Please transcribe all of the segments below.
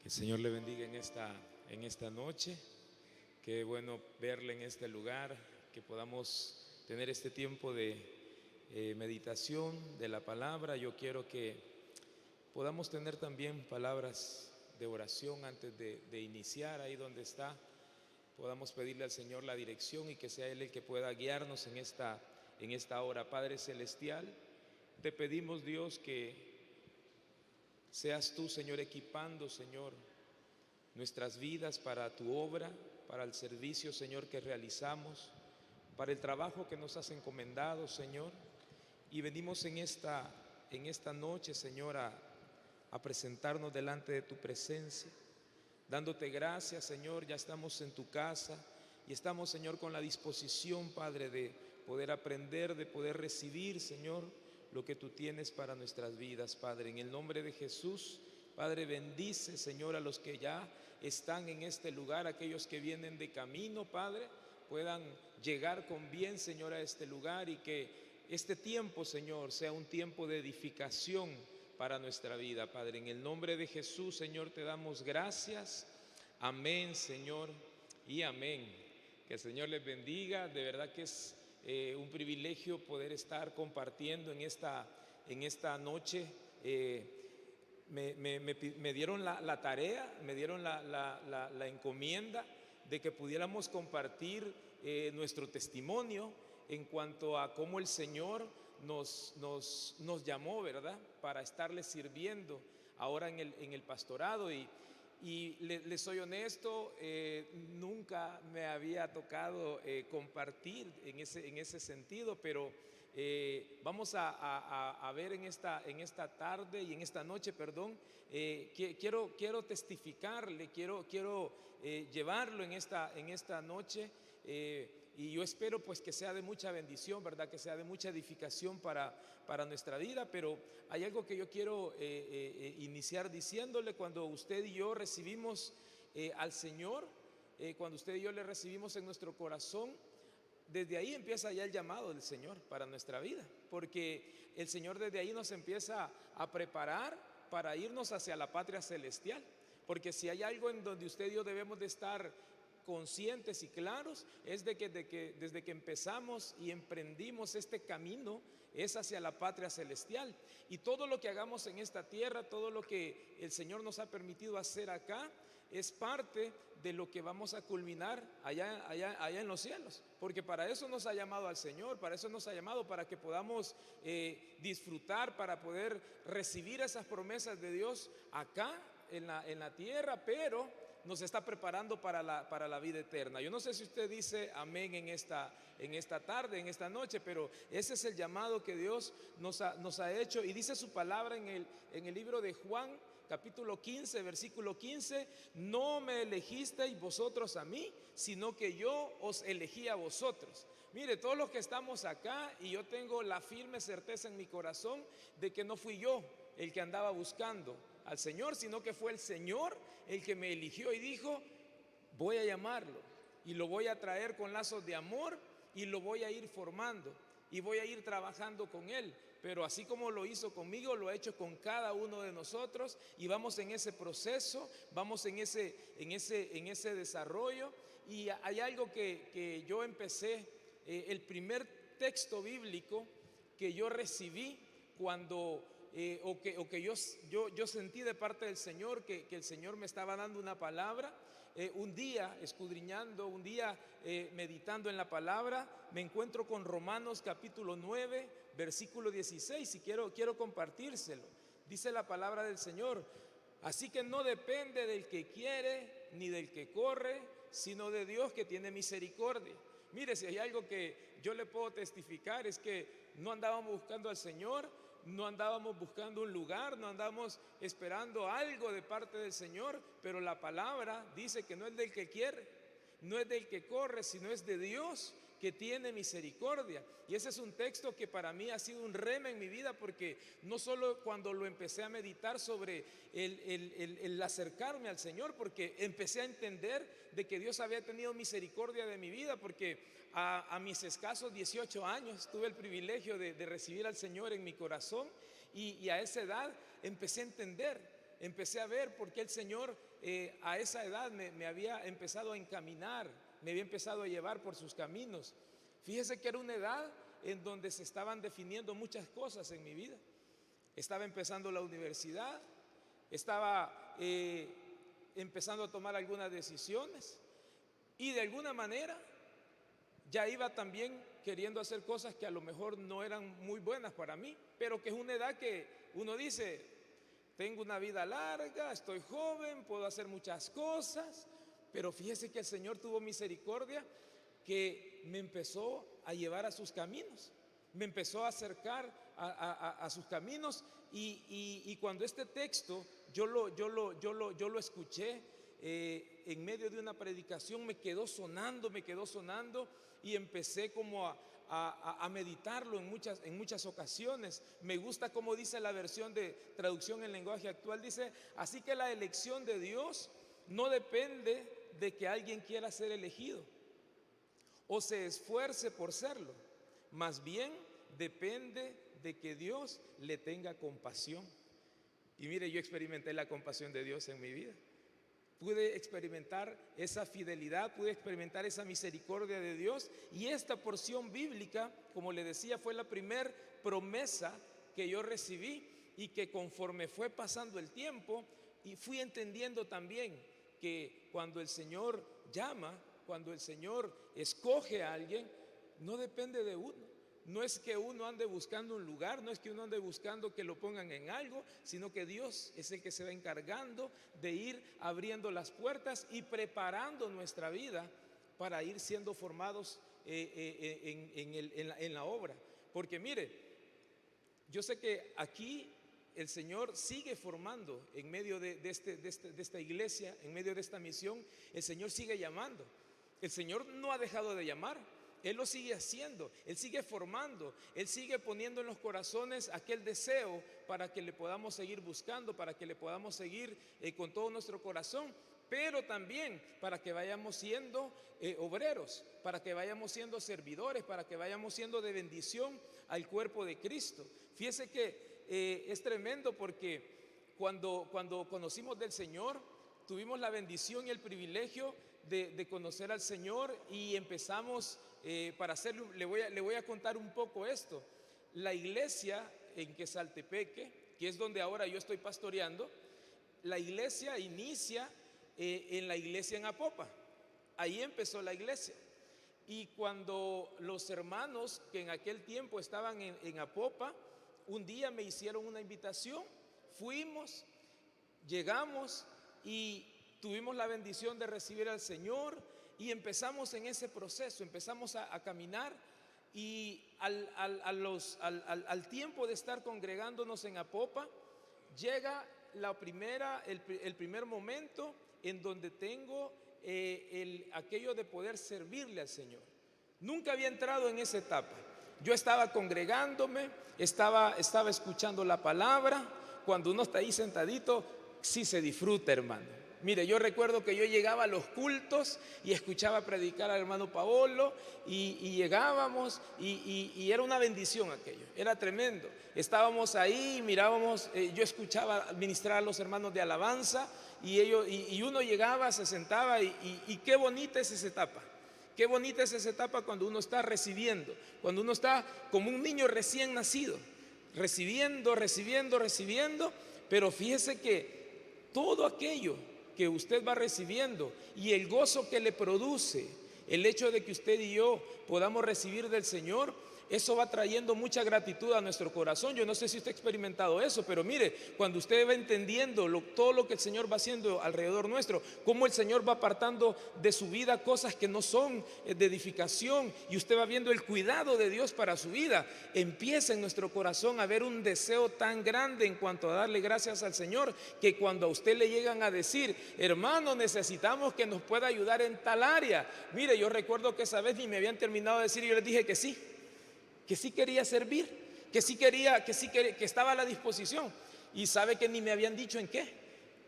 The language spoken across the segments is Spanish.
Que el Señor le bendiga en esta noche. Qué bueno verle en este lugar, que podamos tener este tiempo de meditación de la palabra. Yo quiero que podamos tener también palabras de oración antes de iniciar ahí donde está. Podamos pedirle al Señor la dirección y que sea Él el que pueda guiarnos en esta hora. Padre Celestial, te pedimos, Dios, que seas tú, Señor, equipando, Señor, nuestras vidas para tu obra, para el servicio, Señor, que realizamos, para el trabajo que nos has encomendado, Señor. Y venimos en esta noche, Señor, a presentarnos delante de tu presencia, dándote gracias, Señor. Ya estamos en tu casa y estamos, Señor, con la disposición, Padre, de poder aprender, de poder recibir, Señor, lo que tú tienes para nuestras vidas, Padre. En el nombre de Jesús, Padre, bendice, Señor, a los que ya están en este lugar, aquellos que vienen de camino, Padre, puedan llegar con bien, Señor, a este lugar, y que este tiempo, Señor, sea un tiempo de edificación para nuestra vida, Padre. En el nombre de Jesús, Señor, te damos gracias. Amén, Señor, y amén. Que el Señor les bendiga. De verdad que es un privilegio poder estar compartiendo en esta noche. Me dieron la tarea, me dieron la encomienda de que pudiéramos compartir nuestro testimonio en cuanto a cómo el Señor nos llamó, ¿verdad?, para estarle sirviendo ahora en el pastorado. Y les soy honesto, nunca me había tocado compartir en ese sentido, pero vamos a ver en esta tarde y en esta noche, perdón, quiero testificarle, quiero llevarlo en esta noche. Y yo espero pues que sea de mucha bendición, ¿verdad?, que sea de mucha edificación para nuestra vida. Pero hay algo que yo quiero iniciar diciéndole. Cuando usted y yo recibimos al Señor, cuando usted y yo le recibimos en nuestro corazón, desde ahí empieza ya el llamado del Señor para nuestra vida, porque el Señor desde ahí nos empieza a preparar para irnos hacia la patria celestial. Porque si hay algo en donde usted y yo debemos de estar conscientes y claros, es de que desde que empezamos y emprendimos este camino es hacia la patria celestial. Y todo lo que hagamos en esta tierra, todo lo que el Señor nos ha permitido hacer acá, es parte de lo que vamos a culminar allá en los cielos. Porque para eso nos ha llamado al Señor, para eso nos ha llamado, para que podamos disfrutar, para poder recibir esas promesas de Dios acá en la tierra, pero nos está preparando para la vida eterna. Yo no sé si usted dice amén en esta tarde, en esta noche, pero ese es el llamado que Dios nos ha hecho. Y dice su palabra en el libro de Juan, capítulo 15, versículo 15: no me elegisteis vosotros a mí, sino que yo os elegí a vosotros. Mire, todos los que estamos acá, y yo tengo la firme certeza en mi corazón de que no fui yo el que andaba buscando al Señor, sino que fue el Señor el que me eligió y dijo: voy a llamarlo y lo voy a traer con lazos de amor y lo voy a ir formando y voy a ir trabajando con él. Pero así como lo hizo conmigo, lo ha hecho con cada uno de nosotros, y vamos en ese proceso, vamos en ese desarrollo. Y hay algo que yo empecé, el primer texto bíblico que yo recibí cuando o que yo sentí de parte del Señor que el Señor me estaba dando una palabra. Un día escudriñando, un día meditando en la palabra, me encuentro con Romanos capítulo 9, versículo 16, y quiero compartírselo. Dice la palabra del Señor: así que no depende del que quiere ni del que corre, sino de Dios, que tiene misericordia. Mire, si hay algo que yo le puedo testificar, es que no andábamos buscando al Señor, no andábamos buscando un lugar, no andábamos esperando algo de parte del Señor, pero la palabra dice que no es del que quiere, no es del que corre, sino es de Dios, que tiene misericordia. Y ese es un texto que para mí ha sido un rema en mi vida, porque no solo cuando lo empecé a meditar sobre el acercarme al Señor, porque empecé a entender de que Dios había tenido misericordia de mi vida, porque a mis escasos 18 años tuve el privilegio de recibir al Señor en mi corazón, y a esa edad empecé a entender empecé a ver por qué el Señor a esa edad me había empezado a encaminar, me había empezado a llevar por sus caminos. Fíjese que era una edad en donde se estaban definiendo muchas cosas en mi vida. Estaba empezando la universidad, estaba empezando a tomar algunas decisiones y de alguna manera ya iba también queriendo hacer cosas que a lo mejor no eran muy buenas para mí, pero que es una edad que uno dice, tengo una vida larga, estoy joven, puedo hacer muchas cosas, pero fíjese que el Señor tuvo misericordia, que me empezó a llevar a sus caminos, me empezó a acercar a sus caminos y cuando este texto yo lo escuché en medio de una predicación, me quedó sonando y empecé como a meditarlo en muchas ocasiones. Me gusta como dice la versión de traducción en lenguaje actual, dice, así que la elección de Dios no depende de que alguien quiera ser elegido o se esfuerce por serlo, más bien depende de que Dios le tenga compasión. Y mire, yo experimenté la compasión de Dios en mi vida. Pude experimentar esa fidelidad, pude experimentar esa misericordia de Dios. Y esta porción bíblica, como le decía, fue la primera promesa que yo recibí y que conforme fue pasando el tiempo y fui entendiendo también que cuando el Señor llama, cuando el Señor escoge a alguien, no depende de uno. No es que uno ande buscando un lugar, no es que uno ande buscando que lo pongan en algo, sino que Dios es el que se va encargando de ir abriendo las puertas y preparando nuestra vida para ir siendo formados en la obra. Porque mire, yo sé que aquí el Señor sigue formando en medio de esta iglesia, en medio de esta misión, el Señor sigue llamando. El Señor no ha dejado de llamar. Él lo sigue haciendo, Él sigue formando, Él sigue poniendo en los corazones aquel deseo para que le podamos seguir buscando, para que le podamos seguir con todo nuestro corazón, pero también para que vayamos siendo obreros, para que vayamos siendo servidores, para que vayamos siendo de bendición al cuerpo de Cristo. Fíjese que es tremendo porque cuando conocimos del Señor, tuvimos la bendición y el privilegio de conocer al Señor y empezamos para hacerlo. Le voy a contar un poco esto. La iglesia en Quesaltepeque, que es donde ahora yo estoy pastoreando, la iglesia inicia en la iglesia en Apopa. Ahí empezó la iglesia. Y cuando los hermanos que en aquel tiempo estaban en Apopa, un día me hicieron una invitación, fuimos, llegamos y tuvimos la bendición de recibir al Señor y empezamos en ese proceso, empezamos a caminar y al tiempo de estar congregándonos en Apopa, llega el primer momento en donde tengo aquello de poder servirle al Señor. Nunca había entrado en esa etapa. Yo estaba congregándome, estaba escuchando la palabra. Cuando uno está ahí sentadito, sí se disfruta, hermano. Mire, yo recuerdo que yo llegaba a los cultos y escuchaba predicar al hermano Paolo y llegábamos y era una bendición aquello, era tremendo. Estábamos ahí, mirábamos, yo escuchaba ministrar a los hermanos de alabanza y uno llegaba, se sentaba y qué bonita es esa etapa. Qué bonita es esa etapa cuando uno está recibiendo, cuando uno está como un niño recién nacido, recibiendo, pero fíjese que todo aquello que usted va recibiendo y el gozo que le produce el hecho de que usted y yo podamos recibir del Señor, eso va trayendo mucha gratitud a nuestro corazón. Yo no sé si usted ha experimentado eso, pero mire, cuando usted va entendiendo todo lo que el Señor va haciendo alrededor nuestro, cómo el Señor va apartando de su vida cosas que no son de edificación y usted va viendo el cuidado de Dios para su vida, empieza en nuestro corazón a haber un deseo tan grande en cuanto a darle gracias al Señor, que cuando a usted le llegan a decir, hermano, necesitamos que nos pueda ayudar en tal área. Mire, yo recuerdo que esa vez ni me habían terminado de decir y yo les dije que sí quería servir, que estaba a la disposición. Y sabe que ni me habían dicho en qué,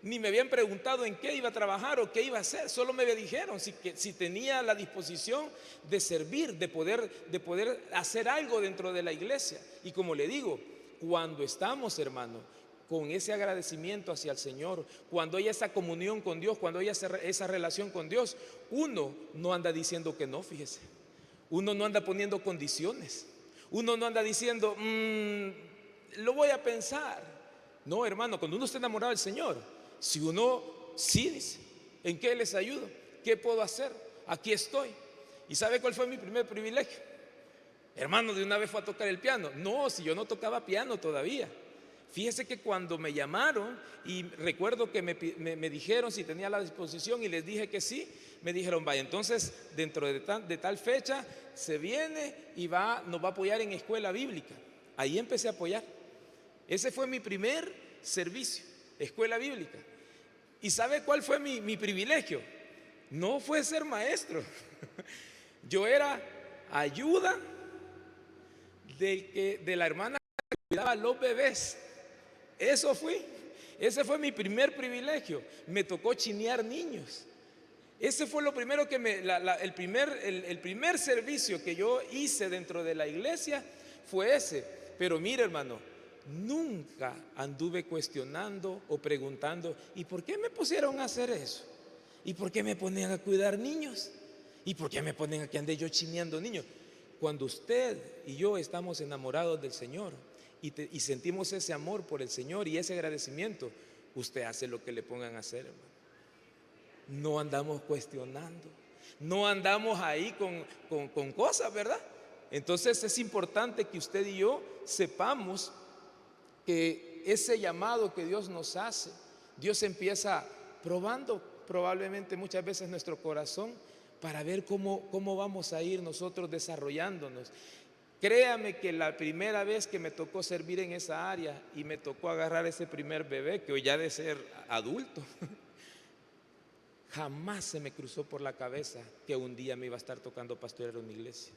ni me habían preguntado en qué iba a trabajar o qué iba a hacer. Solo me dijeron si tenía la disposición de servir, de poder hacer algo dentro de la iglesia. Y como le digo, cuando estamos, hermano, con ese agradecimiento hacia el Señor, cuando hay esa comunión con Dios, cuando hay esa relación con Dios, uno no anda diciendo que no, fíjese. Uno no anda poniendo condiciones. Uno no anda diciendo, lo voy a pensar. No, hermano, cuando uno está enamorado del Señor, si uno sí dice, ¿en qué les ayudo? ¿Qué puedo hacer? Aquí estoy. ¿Y sabe cuál fue mi primer privilegio? Hermano, de una vez fue a tocar el piano. No, si yo no tocaba piano todavía. Fíjese que cuando me llamaron y recuerdo que me dijeron si tenía la disposición y les dije que sí, me dijeron, vaya, entonces dentro de tal fecha se viene y nos va a apoyar en escuela bíblica. Ahí empecé a apoyar. Ese fue mi primer servicio, escuela bíblica. ¿Y sabe cuál fue mi privilegio? No fue ser maestro. Yo era ayuda de la hermana que cuidaba a los bebés. Eso fui. Ese fue mi primer privilegio. Me tocó chinear niños. Ese fue lo primero que el primer servicio que yo hice dentro de la iglesia fue ese. Pero mire, hermano, nunca anduve cuestionando o preguntando, ¿y por qué me pusieron a hacer eso? ¿Y por qué me ponían a cuidar niños? ¿Y por qué me ponen a que ande yo chineando niños? Cuando usted y yo estamos enamorados del Señor y sentimos ese amor por el Señor y ese agradecimiento, usted hace lo que le pongan a hacer, hermano. No andamos cuestionando, no andamos ahí con cosas, ¿verdad? Entonces es importante que usted y yo sepamos que ese llamado que Dios nos hace, Dios empieza probando probablemente muchas veces nuestro corazón para ver cómo vamos a ir nosotros desarrollándonos. Créame que la primera vez que me tocó servir en esa área y me tocó agarrar ese primer bebé, que hoy ya de ser adulto, jamás se me cruzó por la cabeza que un día me iba a estar tocando pastorear una iglesia.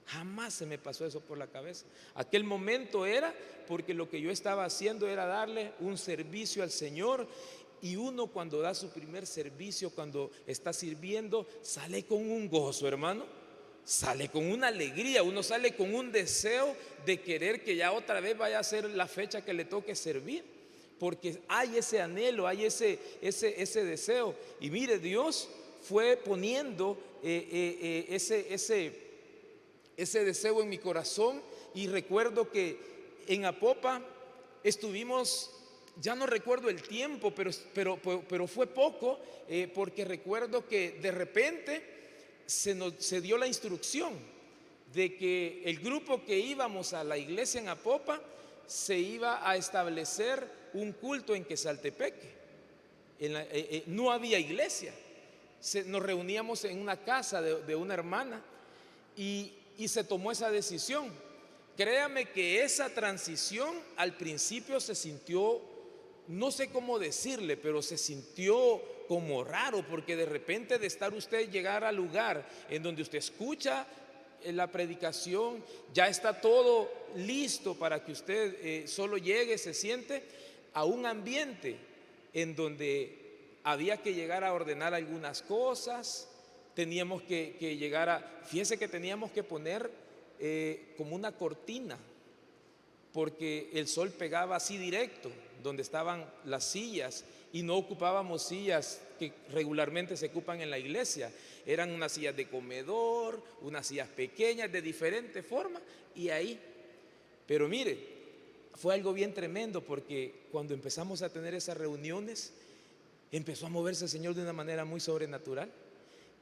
Jamás se me pasó eso por la cabeza. Aquel momento era porque lo que yo estaba haciendo era darle un servicio al Señor. Y uno cuando da su primer servicio, cuando está sirviendo, sale con un gozo, hermano. Sale con una alegría, uno sale con un deseo de querer que ya otra vez vaya a ser la fecha que le toque servir. Porque hay ese anhelo, hay ese deseo. Y mire, Dios fue poniendo ese deseo en mi corazón. Y recuerdo que en Apopa estuvimos, ya no recuerdo el tiempo, pero fue poco, porque recuerdo que de repente se dio la instrucción de que el grupo que íbamos a la iglesia en Apopa se iba a establecer un culto en Quesaltepeque. No había iglesia. Nos reuníamos en una casa de una hermana y se tomó esa decisión. Créame que esa transición al principio se sintió, no sé cómo decirle, pero se sintió como raro, porque de repente de estar usted llegar al lugar en donde usted escucha la predicación, ya está todo listo para que usted solo llegue, se siente, a un ambiente en donde había que llegar a ordenar algunas cosas, teníamos que llegar fíjese que teníamos que poner como una cortina, porque el sol pegaba así directo donde estaban las sillas y no ocupábamos sillas que regularmente se ocupan en la iglesia. Eran unas sillas de comedor, unas sillas pequeñas de diferente forma y ahí. Pero mire, fue algo bien tremendo porque cuando empezamos a tener esas reuniones, empezó a moverse el Señor de una manera muy sobrenatural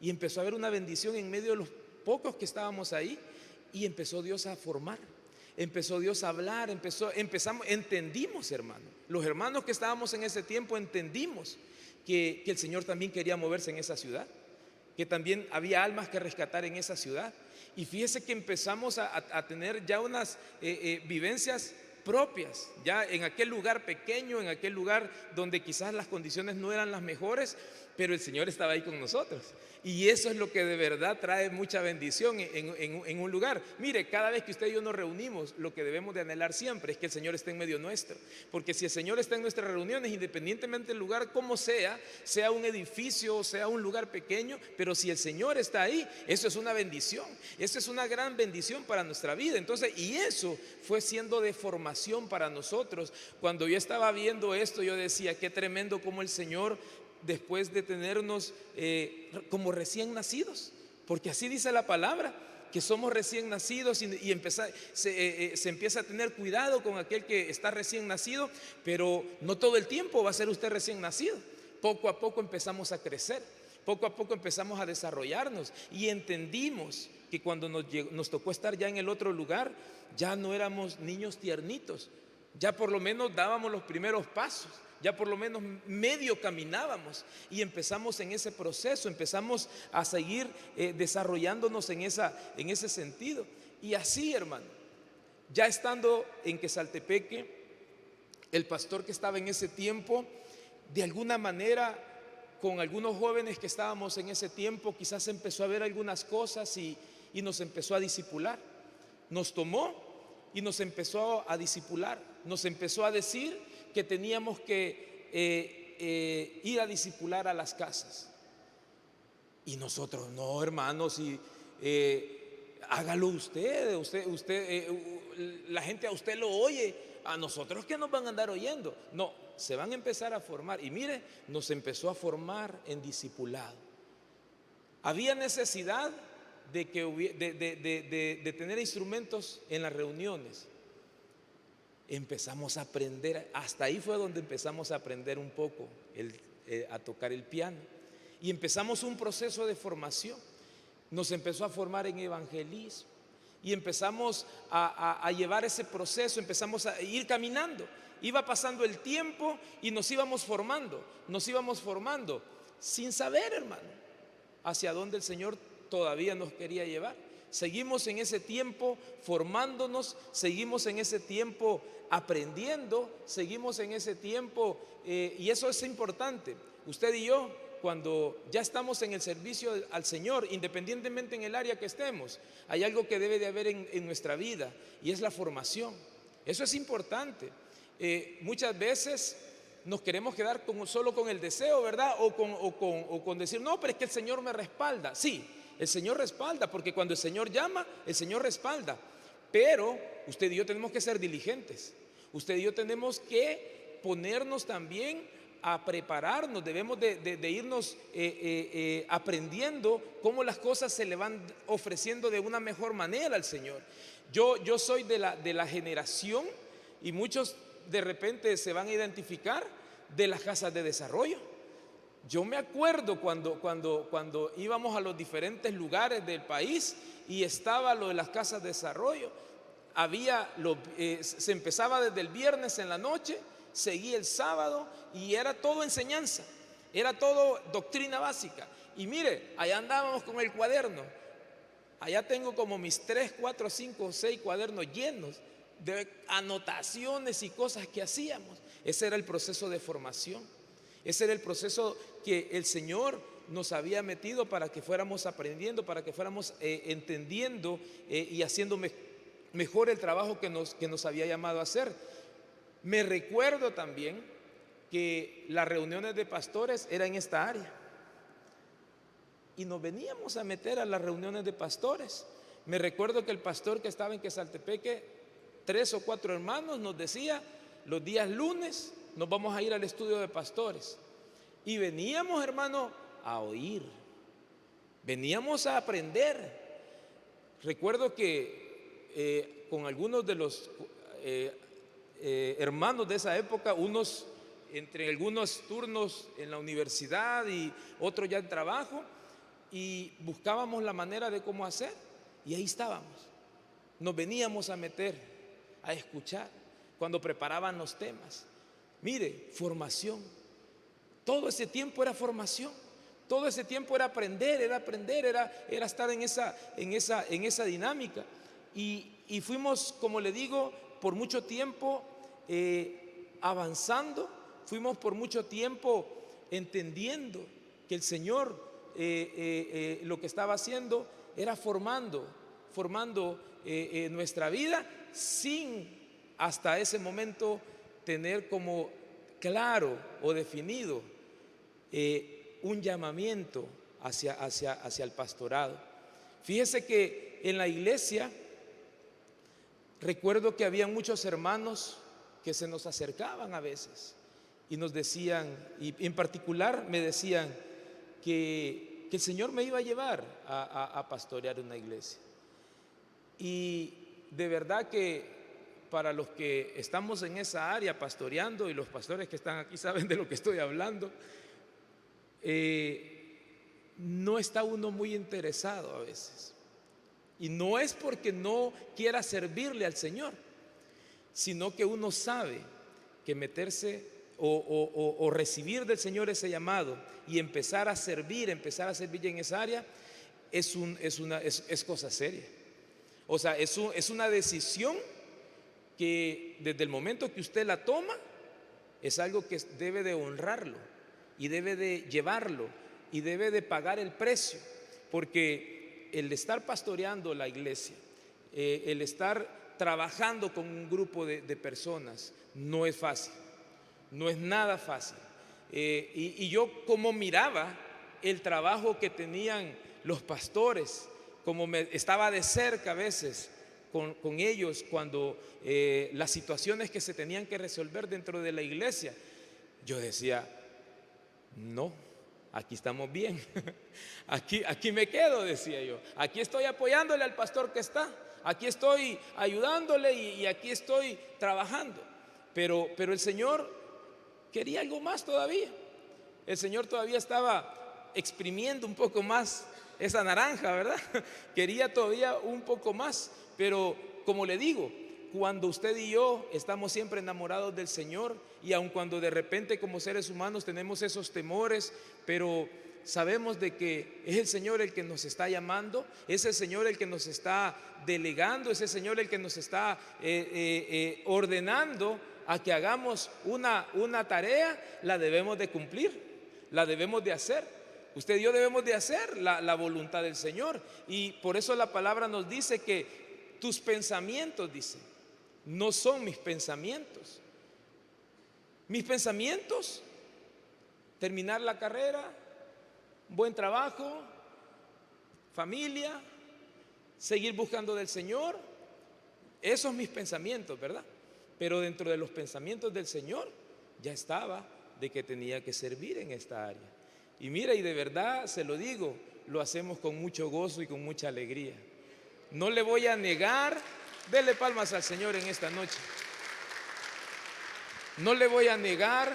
y empezó a haber una bendición en medio de los pocos que estábamos ahí y empezó Dios a formar. Empezó Dios a hablar, entendimos, hermano. Los hermanos que estábamos en ese tiempo entendimos que el Señor también quería moverse en esa ciudad, que también había almas que rescatar en esa ciudad. Y fíjese que empezamos a tener ya unas vivencias propias, ya en aquel lugar pequeño, en aquel lugar donde quizás las condiciones no eran las mejores, pero el Señor estaba ahí con nosotros. Y eso es lo que de verdad trae mucha bendición en un lugar. Mire, cada vez que usted y yo nos reunimos, lo que debemos de anhelar siempre es que el Señor esté en medio nuestro. Porque si el Señor está en nuestras reuniones, independientemente del lugar como sea un edificio, sea un lugar pequeño, pero si el Señor está ahí, eso es una bendición. Eso es una gran bendición para nuestra vida. Entonces, y eso fue siendo de formación formación para nosotros. Cuando yo estaba viendo esto, yo decía, qué tremendo como el Señor, después de tenernos como recién nacidos, porque así dice la palabra, que somos recién nacidos y se empieza a tener cuidado con aquel que está recién nacido, pero no todo el tiempo va a ser usted recién nacido. Poco a poco empezamos a crecer, poco a poco empezamos a desarrollarnos y entendimos que cuando nos tocó estar ya en el otro lugar, ya no éramos niños tiernitos, ya por lo menos dábamos los primeros pasos, ya por lo menos medio caminábamos y empezamos en ese proceso, empezamos a seguir desarrollándonos en ese sentido. Y así, hermano, ya estando en Quesaltepeque, el pastor que estaba en ese tiempo, de alguna manera, con algunos jóvenes que estábamos en ese tiempo, quizás empezó a ver algunas cosas y nos empezó a discipular. Nos tomó y nos empezó a discipular, nos empezó a decir que teníamos que ir a discipular a las casas. Y nosotros, no, hermanos, hágalo usted, la gente a usted lo oye, a nosotros que nos van a andar oyendo. No, se van a empezar a formar. Y mire, nos empezó a formar en discipulado. Había necesidad de tener instrumentos en las reuniones. Empezamos a aprender, hasta ahí fue donde empezamos a aprender un poco a tocar el piano. Y empezamos un proceso de formación. Nos empezó a formar en evangelismo y empezamos a llevar ese proceso, empezamos a ir caminando. Iba pasando el tiempo y nos íbamos formando sin saber, hermano, hacia dónde el Señor todavía nos quería llevar. Seguimos en ese tiempo formándonos, seguimos en ese tiempo aprendiendo, seguimos en ese tiempo y eso es importante. Usted y yo, cuando ya estamos en el servicio al Señor, independientemente en el área que estemos, hay algo que debe de haber en nuestra vida y es la formación. Eso es importante. Muchas veces nos queremos quedar solo con el deseo, ¿verdad? O con decir, no, pero es que el Señor me respalda. Sí, el Señor respalda, porque cuando el Señor llama, el Señor respalda. Pero usted y yo tenemos que ser diligentes. Usted y yo tenemos que ponernos también a prepararnos. Debemos de irnos aprendiendo cómo las cosas se le van ofreciendo de una mejor manera al Señor. Yo soy de la generación, y muchos de repente se van a identificar, de las casas de desarrollo. Yo me acuerdo cuando íbamos a los diferentes lugares del país y estaba lo de las casas de desarrollo. Se empezaba desde el viernes en la noche, seguía el sábado y era todo enseñanza, era todo doctrina básica. Y mire, allá andábamos con el cuaderno. Allá tengo como mis 3, 4, 5, 6 cuadernos llenos de anotaciones y cosas que hacíamos. Ese era el proceso de formación. Ese era el proceso que el Señor nos había metido para que fuéramos aprendiendo, para que fuéramos entendiendo y haciendo mejor el trabajo que nos había llamado a hacer. Me recuerdo también que las reuniones de pastores eran en esta área y nos veníamos a meter a las reuniones de pastores. Me recuerdo que el pastor que estaba en Quesaltepeque, 3 o 4 hermanos, nos decía, los días lunes nos vamos a ir al estudio de pastores. Y veníamos, hermano, a oír, veníamos a aprender. Recuerdo que con algunos de los hermanos de esa época, entre algunos turnos en la universidad y otros ya en trabajo, y buscábamos la manera de cómo hacer, y ahí estábamos. Nos veníamos a meter, a escuchar, cuando preparaban los temas. Mire, formación. Todo ese tiempo era formación. Todo ese tiempo era aprender, era estar en esa dinámica. Y fuimos, como le digo, por mucho tiempo avanzando, fuimos por mucho tiempo entendiendo que el Señor lo que estaba haciendo era formando nuestra vida, sin hasta ese momento tener como claro o definido un llamamiento hacia el pastorado. Fíjese que en la iglesia recuerdo que había muchos hermanos que se nos acercaban a veces y nos decían, y en particular me decían que el Señor me iba a llevar a pastorear una iglesia. Y de verdad que para los que estamos en esa área pastoreando, y los pastores que están aquí saben de lo que estoy hablando, no está uno muy interesado a veces. Y no es porque no quiera servirle al Señor, sino que uno sabe que meterse o recibir del Señor ese llamado y empezar a servir en esa área es cosa seria. O sea, es una decisión que desde el momento que usted la toma, es algo que debe de honrarlo y debe de llevarlo y debe de pagar el precio, porque el estar pastoreando la iglesia, el estar trabajando con un grupo de personas, no es fácil, no es nada fácil. Y yo como miraba el trabajo que tenían los pastores, como me estaba de cerca a veces con ellos cuando las situaciones que se tenían que resolver dentro de la iglesia, yo decía, no, aquí estamos bien, aquí me quedo, decía yo, aquí estoy apoyándole al pastor que está, aquí estoy ayudándole y aquí estoy trabajando. Pero el Señor quería algo más todavía. El Señor todavía estaba exprimiendo un poco más esa naranja, ¿verdad? Quería todavía un poco más. Pero como le digo, cuando usted y yo estamos siempre enamorados del Señor, y aun cuando de repente como seres humanos tenemos esos temores, pero sabemos de que es el Señor el que nos está llamando, es el Señor el que nos está delegando, es el Señor el que nos está ordenando a que hagamos una tarea, la debemos de cumplir, la debemos de hacer. Usted y yo debemos de hacer la voluntad del Señor. Y por eso la palabra nos dice que tus pensamientos, dice, no son mis pensamientos. Mis pensamientos, terminar la carrera, buen trabajo, familia, seguir buscando del Señor. Esos mis pensamientos, ¿verdad? Pero dentro de los pensamientos del Señor ya estaba de que tenía que servir en esta área. Y mira, y de verdad se lo digo, lo hacemos con mucho gozo y con mucha alegría. No le voy a negar, dele palmas al Señor en esta noche. No le voy a negar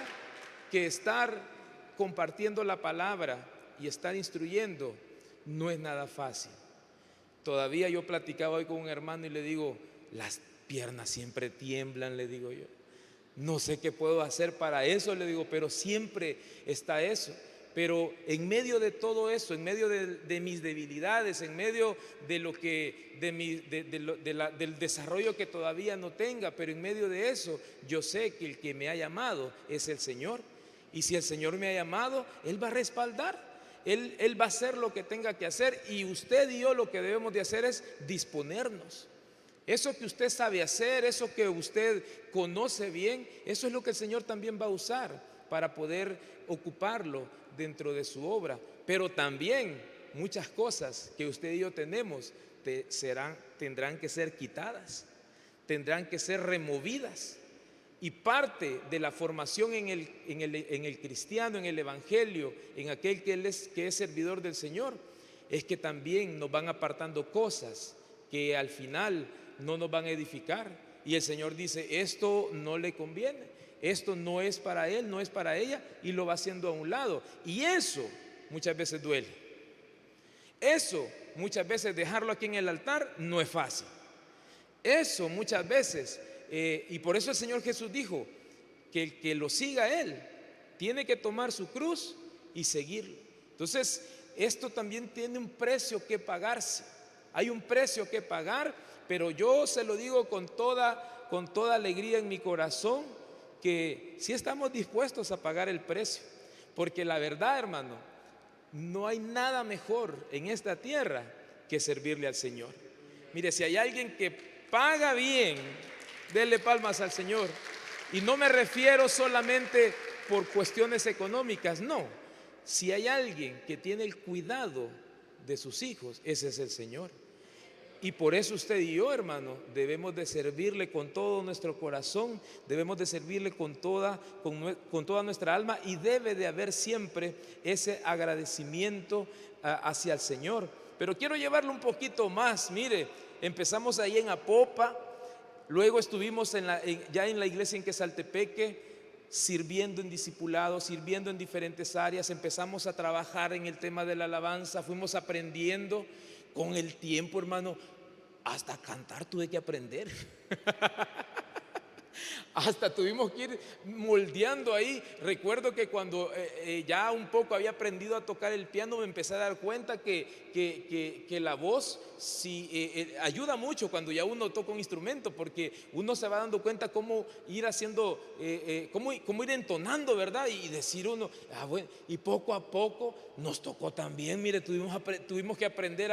que estar compartiendo la palabra y estar instruyendo no es nada fácil. Todavía yo platicaba hoy con un hermano y le digo, las piernas siempre tiemblan, le digo yo. No sé qué puedo hacer para eso, le digo, pero siempre está eso. Pero en medio de todo eso, en medio de mis debilidades, en medio de lo que del desarrollo que todavía no tenga, pero en medio de eso, yo sé que el que me ha llamado es el Señor. Y si el Señor me ha llamado, Él va a respaldar. Él va a hacer lo que tenga que hacer, y usted y yo lo que debemos de hacer es disponernos. Eso que usted sabe hacer, eso que usted conoce bien, eso es lo que el Señor también va a usar para poder ocuparlo dentro de su obra. Pero también muchas cosas que usted y yo tenemos tendrán que ser quitadas, tendrán que ser removidas. Y parte de la formación en el cristiano, en el evangelio, en aquel que es servidor del Señor, es que también nos van apartando cosas que al final no nos van a edificar. Y el Señor dice, esto no le conviene, esto no es para él, no es para ella, y lo va haciendo a un lado. Y eso muchas veces duele. Eso muchas veces dejarlo aquí en el altar no es fácil. Eso muchas veces, y por eso el Señor Jesús dijo que el que lo siga a Él tiene que tomar su cruz y seguirlo. Entonces, esto también tiene un precio que pagarse. Hay un precio que pagar, pero yo se lo digo con toda alegría en mi corazón, que sí estamos dispuestos a pagar el precio. Porque la verdad, hermano, no hay nada mejor en esta tierra que servirle al Señor. Mire, si hay alguien que paga bien, denle palmas al Señor. Y no me refiero solamente por cuestiones económicas, no. Si hay alguien que tiene el cuidado de sus hijos, ese es el Señor. Y por eso usted y yo, hermano, debemos de servirle con todo nuestro corazón, debemos de servirle con toda nuestra alma, y debe de haber siempre ese agradecimiento hacia el Señor. Pero quiero llevarlo un poquito más. Mire, empezamos ahí en Apopa, luego estuvimos ya en la iglesia en Quesaltepeque, sirviendo en discipulado, sirviendo en diferentes áreas. Empezamos a trabajar en el tema de la alabanza, fuimos aprendiendo con el tiempo, hermano. Hasta cantar tuve que aprender. Hasta tuvimos que ir moldeando ahí. Recuerdo que cuando ya un poco había aprendido a tocar el piano, me empecé a dar cuenta que la voz ayuda mucho cuando ya uno toca un instrumento, porque uno se va dando cuenta cómo ir haciendo, cómo ir entonando, ¿verdad? Y decir uno, bueno, y poco a poco nos tocó también. Mire, tuvimos que aprender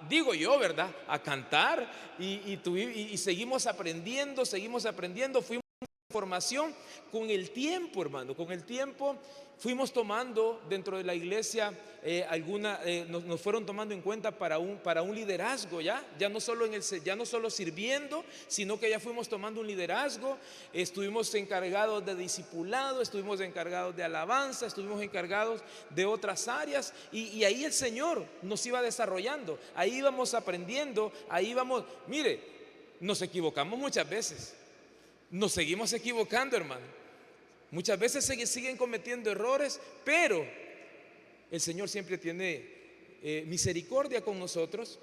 digo yo, ¿verdad?, a cantar, y seguimos aprendiendo. Fuimos formación con el tiempo, hermano. Con el tiempo fuimos tomando dentro de la iglesia nos fueron tomando en cuenta para un liderazgo, ya no solo sirviendo, sino que ya fuimos tomando un liderazgo. Estuvimos encargados de discipulado, estuvimos encargados de alabanza, estuvimos encargados de otras áreas, y ahí el Señor nos iba desarrollando, ahí íbamos aprendiendo, ahí íbamos. Mire, nos equivocamos muchas veces. Nos seguimos equivocando, hermano. Muchas veces se siguen cometiendo errores, pero el Señor siempre tiene misericordia con nosotros,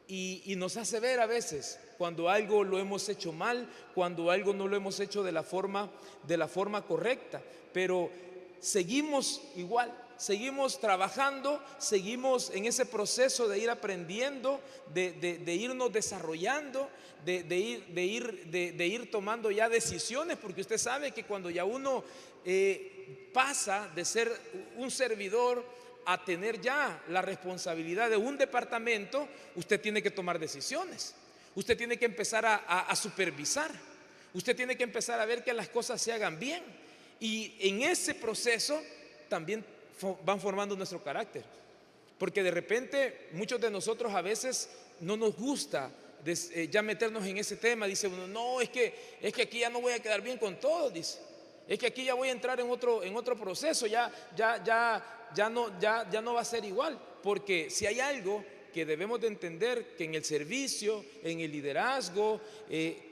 y nos hace ver a veces cuando algo lo hemos hecho mal, cuando algo no lo hemos hecho de la forma correcta. Pero seguimos igual, seguimos trabajando, seguimos en ese proceso de ir aprendiendo, de irnos desarrollando, de ir tomando ya decisiones, porque usted sabe que cuando ya uno pasa de ser un servidor a tener ya la responsabilidad de un departamento, usted tiene que tomar decisiones, usted tiene que empezar a supervisar, usted tiene que empezar a ver que las cosas se hagan bien, y en ese proceso también van formando nuestro carácter, porque de repente muchos de nosotros a veces no nos gusta ya meternos en ese tema. Dice uno, no, es que aquí ya no voy a quedar bien con todos, dice, es que aquí ya voy a entrar en otro proceso, ya no va a ser igual. Porque si hay algo que debemos de entender, que en el servicio, en el liderazgo,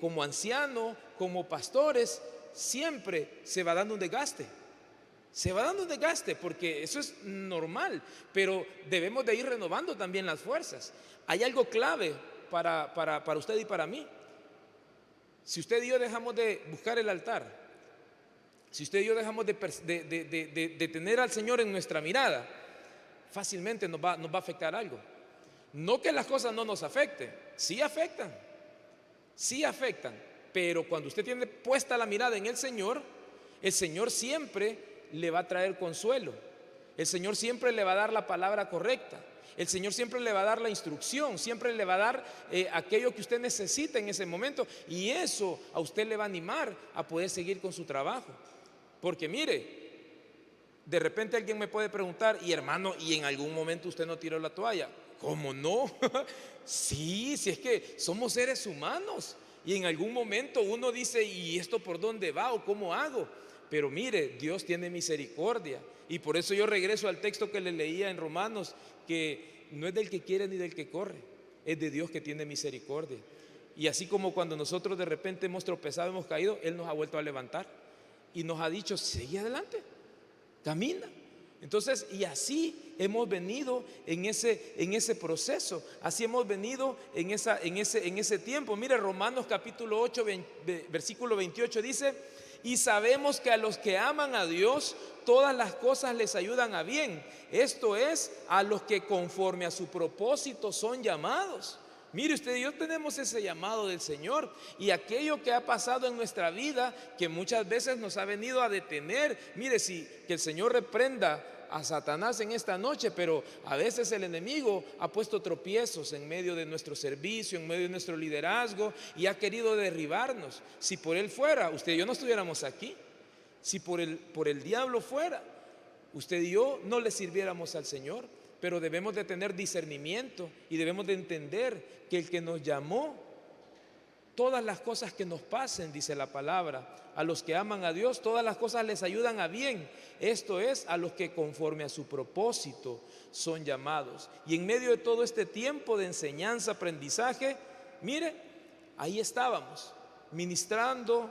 como anciano, como pastores, siempre se va dando un desgaste. Se va dando un desgaste, porque eso es normal, pero debemos de ir renovando también las fuerzas. Hay algo clave para usted y para mí. Si usted y yo dejamos de buscar el altar, si usted y yo dejamos de tener al Señor en nuestra mirada, fácilmente nos va a afectar algo. No que las cosas no nos afecten, sí afectan, pero cuando usted tiene puesta la mirada en el Señor siempre le va a traer consuelo, el Señor siempre le va a dar la palabra correcta, el Señor siempre le va a dar la instrucción, siempre le va a dar aquello que usted necesita en ese momento, y eso a usted le va a animar a poder seguir con su trabajo. Porque mire, de repente alguien me puede preguntar, y hermano, ¿y en algún momento usted no tiró la toalla? ¿Cómo no? Sí, si es que somos seres humanos, y en algún momento uno dice, ¿y esto por dónde va o cómo hago? Pero mire, Dios tiene misericordia, y por eso yo regreso al texto que le leía en Romanos, que no es del que quiere ni del que corre, es de Dios que tiene misericordia. Y así como cuando nosotros de repente hemos tropezado, hemos caído, Él nos ha vuelto a levantar y nos ha dicho, sigue adelante, camina. Entonces, y así hemos venido en ese proceso, así hemos venido en ese tiempo. Mire, Romanos capítulo 8, versículo 28 dice, y sabemos que a los que aman a Dios, todas las cosas les ayudan a bien. Esto es, a los que conforme a su propósito son llamados. Mire usted, yo tenemos ese llamado del Señor, y aquello que ha pasado en nuestra vida, que muchas veces nos ha venido a detener. Mire, que el Señor reprenda a Satanás en esta noche, pero a veces el enemigo ha puesto tropiezos en medio de nuestro servicio, en medio de nuestro liderazgo, y ha querido derribarnos. Si por él fuera, usted y yo no estuviéramos aquí. Si por el diablo fuera, usted y yo no le sirviéramos al Señor. pero debemos de tener discernimiento y debemos de entender que el que nos llamó, todas las cosas que nos pasen, dice la palabra, a los que aman a Dios, todas las cosas les ayudan a bien. Esto es, a los que conforme a su propósito son llamados. Y en medio de todo este tiempo de enseñanza, aprendizaje, mire, ahí estábamos, ministrando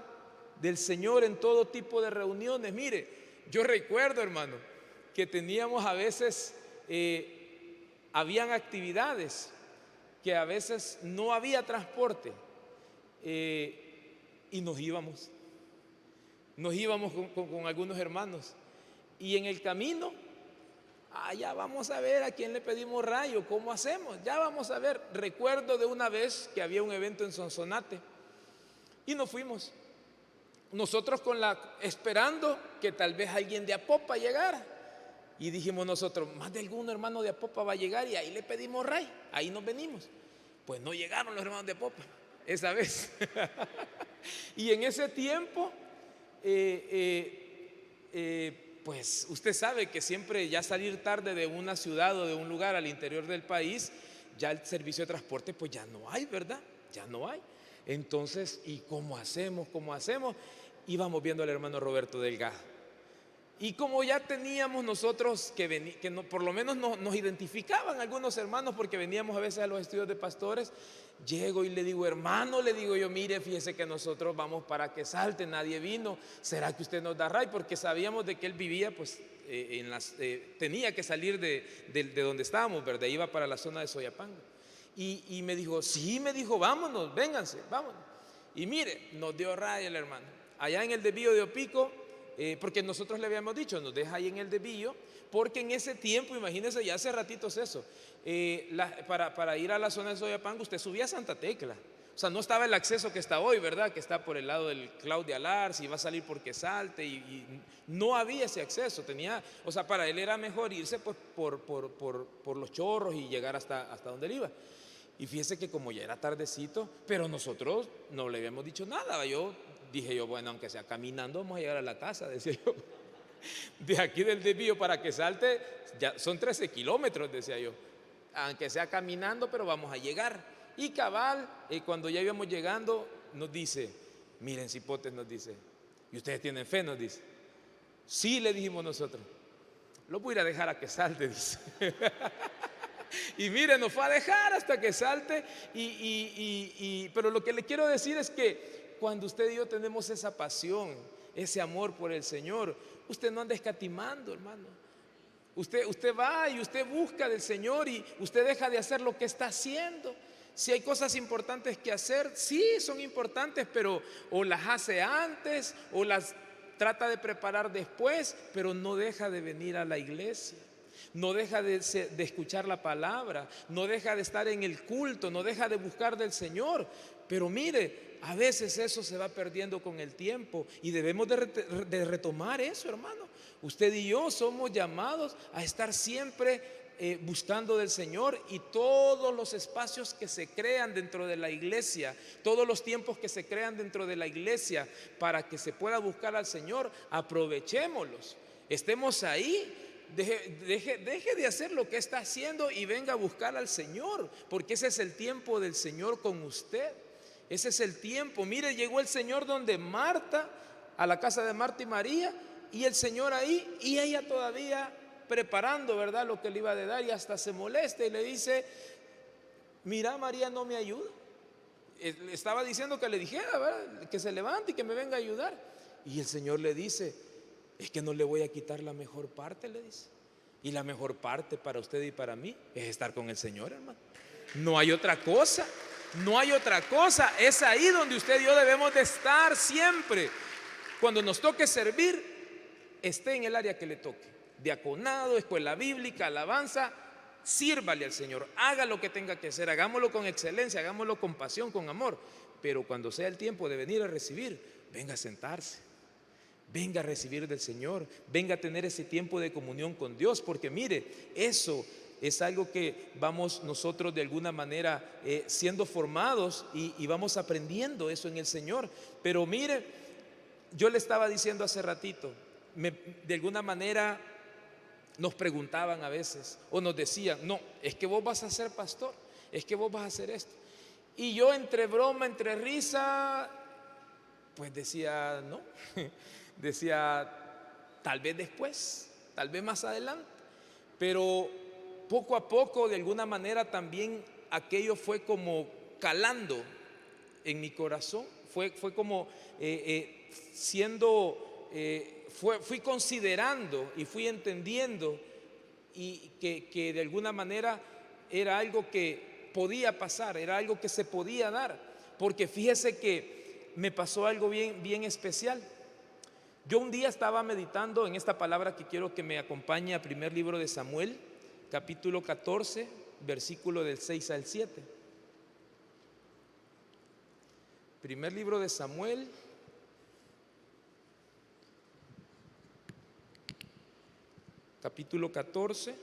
del Señor en todo tipo de reuniones. Mire, yo recuerdo, hermano, que teníamos a veces, habían actividades que a veces no había transporte, y nos íbamos con algunos hermanos, y en el camino, ya vamos a ver a quién le pedimos rayo, cómo hacemos, ya vamos a ver. Recuerdo de una vez que había un evento en Sonsonate y nos fuimos nosotros esperando que tal vez alguien de Apopa llegara, y dijimos nosotros, más de algún hermano de Apopa va a llegar y ahí le pedimos ray, ahí nos venimos. Pues no llegaron los hermanos de Apopa esa vez. Y en ese tiempo, pues usted sabe que siempre ya salir tarde de una ciudad o de un lugar al interior del país, ya el servicio de transporte pues ya no hay, ¿verdad? Ya no hay. Entonces, ¿y cómo hacemos? ¿Cómo hacemos? Íbamos viendo al hermano Roberto Delgado. Y como ya teníamos nosotros por lo menos nos identificaban algunos hermanos, porque veníamos a veces a los estudios de pastores, llego y le digo, hermano, le digo yo, mire, fíjese que nosotros vamos para Quesalte, nadie vino, ¿será que usted nos da ray? Porque sabíamos de que él vivía, pues, tenía que salir de donde estábamos, ¿verdad? Iba para la zona de Soyapango. Y me dijo, sí, me dijo, vámonos, vénganse, vámonos. Y mire, nos dio ray el hermano, allá en el desvío de Opico. Porque nosotros le habíamos dicho, nos deja ahí en el desvío, porque en ese tiempo, imagínense, ya hace ratitos eso, para ir a la zona de Soyapango usted subía a Santa Tecla, o sea, no estaba el acceso que está hoy, ¿verdad? Que está por el lado del Claudia Lars y va a salir por Quesalte, y no había ese acceso, o sea, para él era mejor irse pues por los Chorros y llegar hasta donde él iba. Y fíjese que como ya era tardecito, pero nosotros no le habíamos dicho nada. Dije yo, bueno, aunque sea caminando vamos a llegar a la casa, decía yo. De aquí del desvío para Quesalte ya son 13 kilómetros, decía yo. Aunque sea caminando, pero vamos a llegar. Y cabal, cuando ya íbamos llegando, nos dice, miren, cipotes, nos dice, ¿y ustedes tienen fe? Nos dice. Sí, le dijimos nosotros. Lo voy a ir a dejar a Quesalte, dice. Y mire, nos fue a dejar hasta Quesalte. Pero lo que le quiero decir es que cuando usted y yo tenemos esa pasión, ese amor por el Señor, usted no anda escatimando, hermano. Usted va y usted busca del Señor y usted deja de hacer lo que está haciendo. Si hay cosas importantes que hacer, sí, son importantes, pero o las hace antes o las trata de preparar después, pero no deja de venir a la iglesia. No deja de escuchar la palabra, no deja de estar en el culto, no deja de buscar del Señor. Pero mire, a veces eso se va perdiendo con el tiempo y debemos de retomar eso, hermano. Usted y yo somos llamados a estar siempre buscando del Señor, y todos los espacios que se crean dentro de la iglesia, todos los tiempos que se crean dentro de la iglesia para que se pueda buscar al Señor, aprovechémoslos, estemos ahí. Deje de hacer lo que está haciendo y venga a buscar al Señor, porque ese es el tiempo del Señor con usted. Ese es el tiempo. Mire, llegó el Señor donde Marta, a la casa de Marta y María, y el Señor ahí, y ella todavía preparando, ¿verdad?, lo que le iba a dar, y hasta se molesta y le dice, mira, María no me ayuda. Le estaba diciendo que le dijera, ¿verdad?, que se levante y que me venga a ayudar. Y el Señor le dice, es que no le voy a quitar la mejor parte, le dice. Y la mejor parte para usted y para mí es estar con el Señor, hermano. No hay otra cosa, no hay otra cosa. Es ahí donde usted y yo debemos de estar siempre. Cuando nos toque servir, esté en el área que le toque. Diaconado, escuela bíblica, alabanza, sírvale al Señor. Haga lo que tenga que hacer, hagámoslo con excelencia, hagámoslo con pasión, con amor. Pero cuando sea el tiempo de venir a recibir, venga a sentarse. Venga a recibir del Señor, venga a tener ese tiempo de comunión con Dios, porque mire, eso es algo que vamos nosotros de alguna manera siendo formados y vamos aprendiendo eso en el Señor. Pero mire, yo le estaba diciendo hace ratito, de alguna manera nos preguntaban a veces o nos decían: no, es que vos vas a ser pastor, es que vos vas a hacer esto. Y yo, entre broma, entre risa, pues decía: no, decía: tal vez después, tal vez más adelante. Pero poco a poco, de alguna manera, también aquello fue como calando en mi corazón. Fue como fui considerando y fui entendiendo y que de alguna manera era algo que podía pasar, era algo que se podía dar. Porque fíjese que me pasó algo bien especial. Yo un día estaba meditando en esta palabra que quiero que me acompañe a primer libro de Samuel, capítulo 14, versículo del 6 al 7. Primer libro de Samuel, capítulo 14,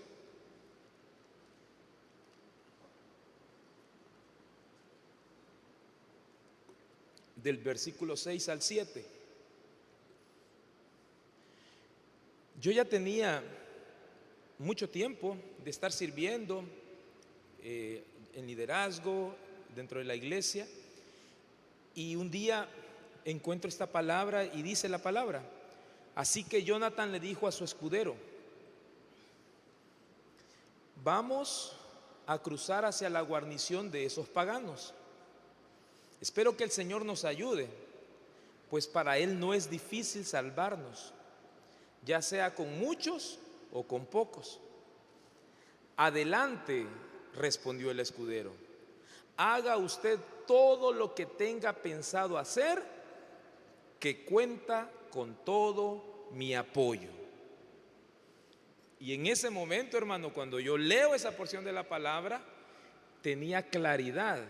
del versículo 6 al 7. Yo ya tenía mucho tiempo de estar sirviendo en liderazgo dentro de la iglesia, y un día encuentro esta palabra y dice la palabra: así que Jonathan le dijo a su escudero: vamos a cruzar hacia la guarnición de esos paganos. Espero que el Señor nos ayude, pues para Él no es difícil salvarnos, ya sea con muchos o con pocos. Adelante, respondió el escudero, haga usted todo lo que tenga pensado hacer, que cuenta con todo mi apoyo. Y en ese momento, hermano, cuando yo leo esa porción de la palabra, tenía claridad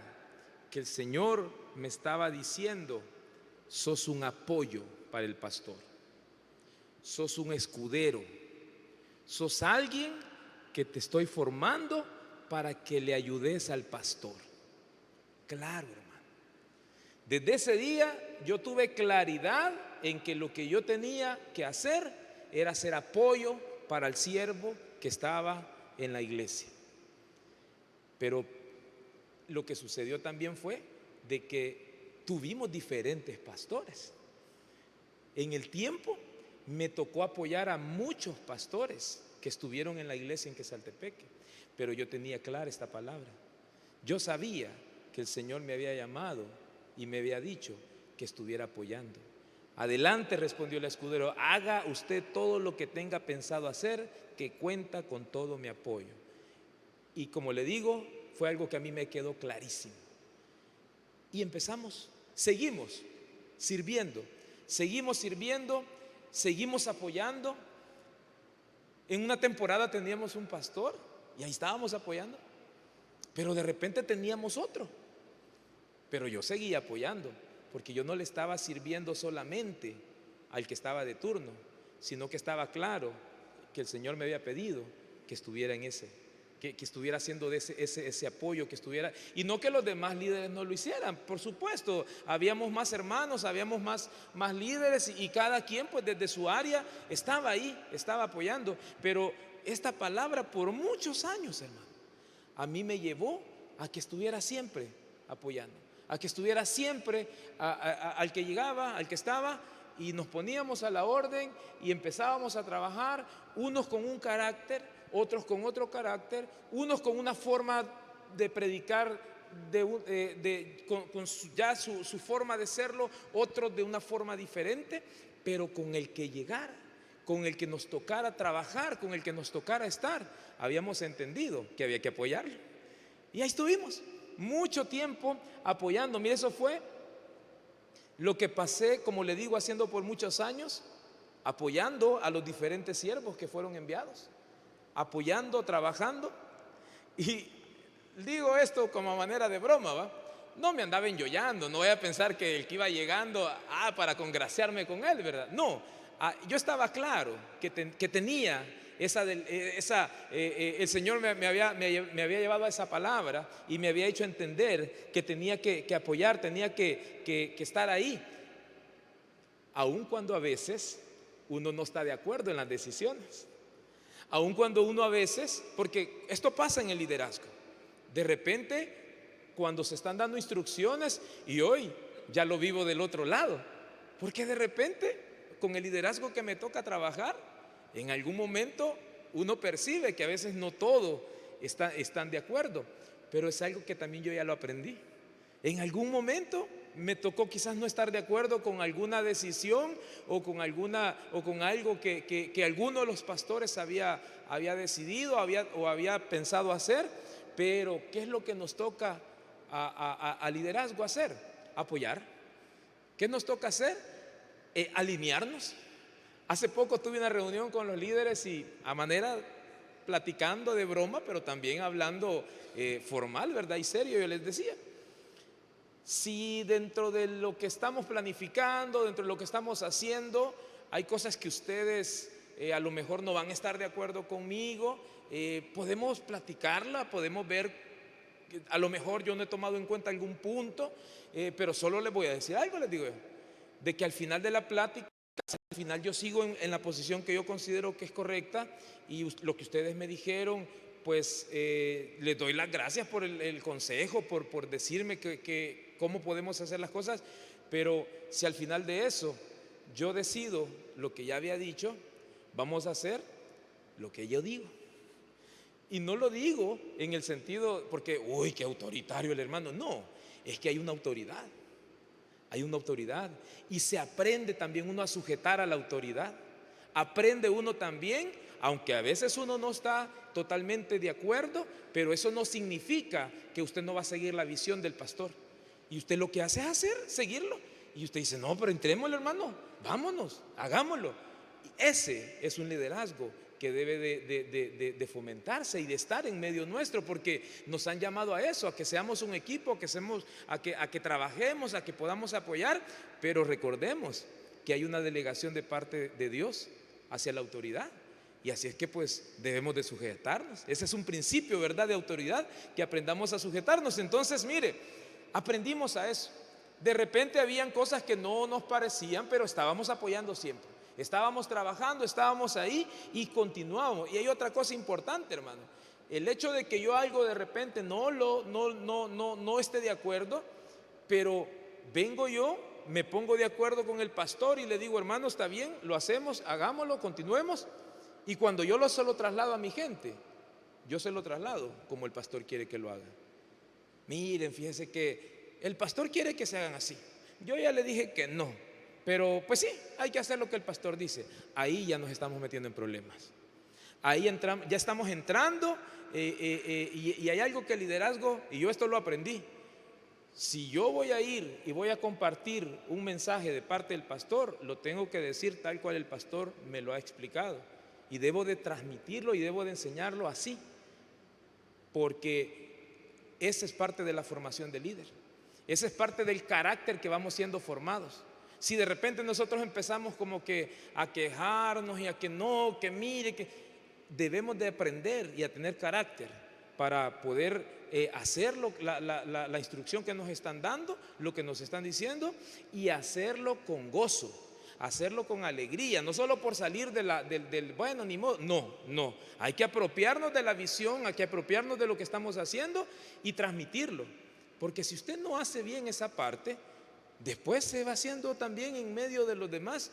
que el Señor me estaba diciendo: sos un apoyo para el pastor, sos un escudero, sos alguien que te estoy formando para que le ayudes al pastor. Claro, hermano. Desde ese día yo tuve claridad en que lo que yo tenía que hacer era ser apoyo para el siervo que estaba en la iglesia. Pero lo que sucedió también fue de que tuvimos diferentes pastores. En el tiempo me tocó apoyar a muchos pastores que estuvieron en la iglesia en Quesaltepeque, pero yo tenía clara esta palabra. Yo sabía que el Señor me había llamado y me había dicho que estuviera apoyando. Adelante, respondió el escudero, haga usted todo lo que tenga pensado hacer, que cuenta con todo mi apoyo. Y como le digo, fue algo que a mí me quedó clarísimo. Y empezamos, seguimos sirviendo, seguimos apoyando. En una temporada teníamos un pastor y ahí estábamos apoyando, pero de repente teníamos otro. Pero yo seguía apoyando, porque yo no le estaba sirviendo solamente al que estaba de turno, sino que estaba claro que el Señor me había pedido que estuviera en que estuviera haciendo de ese apoyo, que estuviera, y no que los demás líderes no lo hicieran. Por supuesto, habíamos más hermanos, habíamos más líderes, y cada quien pues desde su área estaba ahí, estaba apoyando. Pero esta palabra por muchos años, hermano, a mí me llevó a que estuviera siempre apoyando, a que estuviera siempre al que llegaba, al que estaba, y nos poníamos a la orden y empezábamos a trabajar, unos con un carácter, otros con otro carácter, unos con una forma de predicar, con su forma de serlo, otros de una forma diferente, pero con el que llegara, con el que nos tocara trabajar, con el que nos tocara estar, habíamos entendido que había que apoyarlo. Y ahí estuvimos mucho tiempo apoyando. Mire, eso fue lo que pasé, como le digo, haciendo por muchos años, apoyando a los diferentes siervos que fueron enviados, apoyando, trabajando. Y digo esto como manera de broma, ¿va? No me andaba enyollando, no voy a pensar que el que iba llegando para congraciarme con él, ¿verdad? No, yo estaba claro que tenía el Señor me había llevado a esa palabra y me había hecho entender que tenía que apoyar, tenía que estar ahí, aun cuando a veces uno no está de acuerdo en las decisiones, Aun cuando uno a veces, porque esto pasa en el liderazgo, de repente cuando se están dando instrucciones, y hoy ya lo vivo del otro lado, porque de repente con el liderazgo que me toca trabajar, en algún momento uno percibe que a veces no todo están de acuerdo, pero es algo que también yo ya lo aprendí. En algún momento me tocó quizás no estar de acuerdo con alguna decisión o con algo que alguno de los pastores había decidido o había pensado hacer, pero ¿qué es lo que nos toca a liderazgo hacer? Apoyar. ¿Qué nos toca hacer? Alinearnos. Hace poco tuve una reunión con los líderes y a manera platicando de broma, pero también hablando formal, ¿verdad? Y serio, yo les decía, si dentro de lo que estamos planificando, dentro de lo que estamos haciendo, hay cosas que ustedes a lo mejor no van a estar de acuerdo conmigo, podemos platicarla, podemos ver, a lo mejor yo no he tomado en cuenta algún punto, pero solo les voy a decir algo, les digo yo, de que al final de la plática, al final yo sigo en la posición que yo considero que es correcta, y lo que ustedes me dijeron, pues les doy las gracias por el consejo, por decirme que cómo podemos hacer las cosas, pero si al final de eso yo decido lo que ya había dicho, vamos a hacer lo que yo digo. Y no lo digo en el sentido porque, uy, qué autoritario el hermano. No, es que hay una autoridad. Hay una autoridad. Y se aprende también uno a sujetar a la autoridad. Aprende uno también, aunque a veces uno no está totalmente de acuerdo, pero eso no significa que usted no va a seguir la visión del pastor. Y usted lo que hace es seguirlo. Y usted dice, no, pero entrémosle, hermano, vámonos, hagámoslo. Y ese es un liderazgo que debe de fomentarse y de estar en medio nuestro, porque nos han llamado a eso, a que seamos un equipo, a que trabajemos, a que podamos apoyar, pero recordemos que hay una delegación de parte de Dios hacia la autoridad, y así es que pues debemos de sujetarnos. Ese es un principio, ¿verdad?, de autoridad, que aprendamos a sujetarnos. Entonces, mire, aprendimos a eso. De repente habían cosas que no nos parecían, pero estábamos apoyando siempre. Estábamos trabajando, estábamos ahí y continuamos. Y hay otra cosa importante, hermano. El hecho de que yo algo de repente no esté de acuerdo, pero vengo yo, me pongo de acuerdo con el pastor y le digo, hermano, está bien, lo hacemos, hagámoslo, continuemos. Y cuando yo se lo traslado a mi gente, yo se lo traslado como el pastor quiere que lo haga. Miren, fíjense que el pastor quiere que se hagan así. Yo ya le dije que no, pero pues sí, hay que hacer lo que el pastor dice. Ahí ya nos estamos metiendo en problemas. Ahí ya estamos entrando y hay algo que el liderazgo, y yo esto lo aprendí. Si yo voy a ir y voy a compartir un mensaje de parte del pastor, lo tengo que decir tal cual el pastor me lo ha explicado. Y debo de transmitirlo y debo de enseñarlo así, porque esa es parte de la formación del líder. Esa es parte del carácter que vamos siendo formados. Si de repente nosotros empezamos como que a quejarnos y a que no, que mire, que debemos de aprender y a tener carácter para poder hacerlo, la instrucción que nos están dando, lo que nos están diciendo, y hacerlo con gozo, hacerlo con alegría, no solo por salir del bueno, ni modo, no, hay que apropiarnos de la visión, hay que apropiarnos de lo que estamos haciendo y transmitirlo, porque si usted no hace bien esa parte, después se va haciendo también en medio de los demás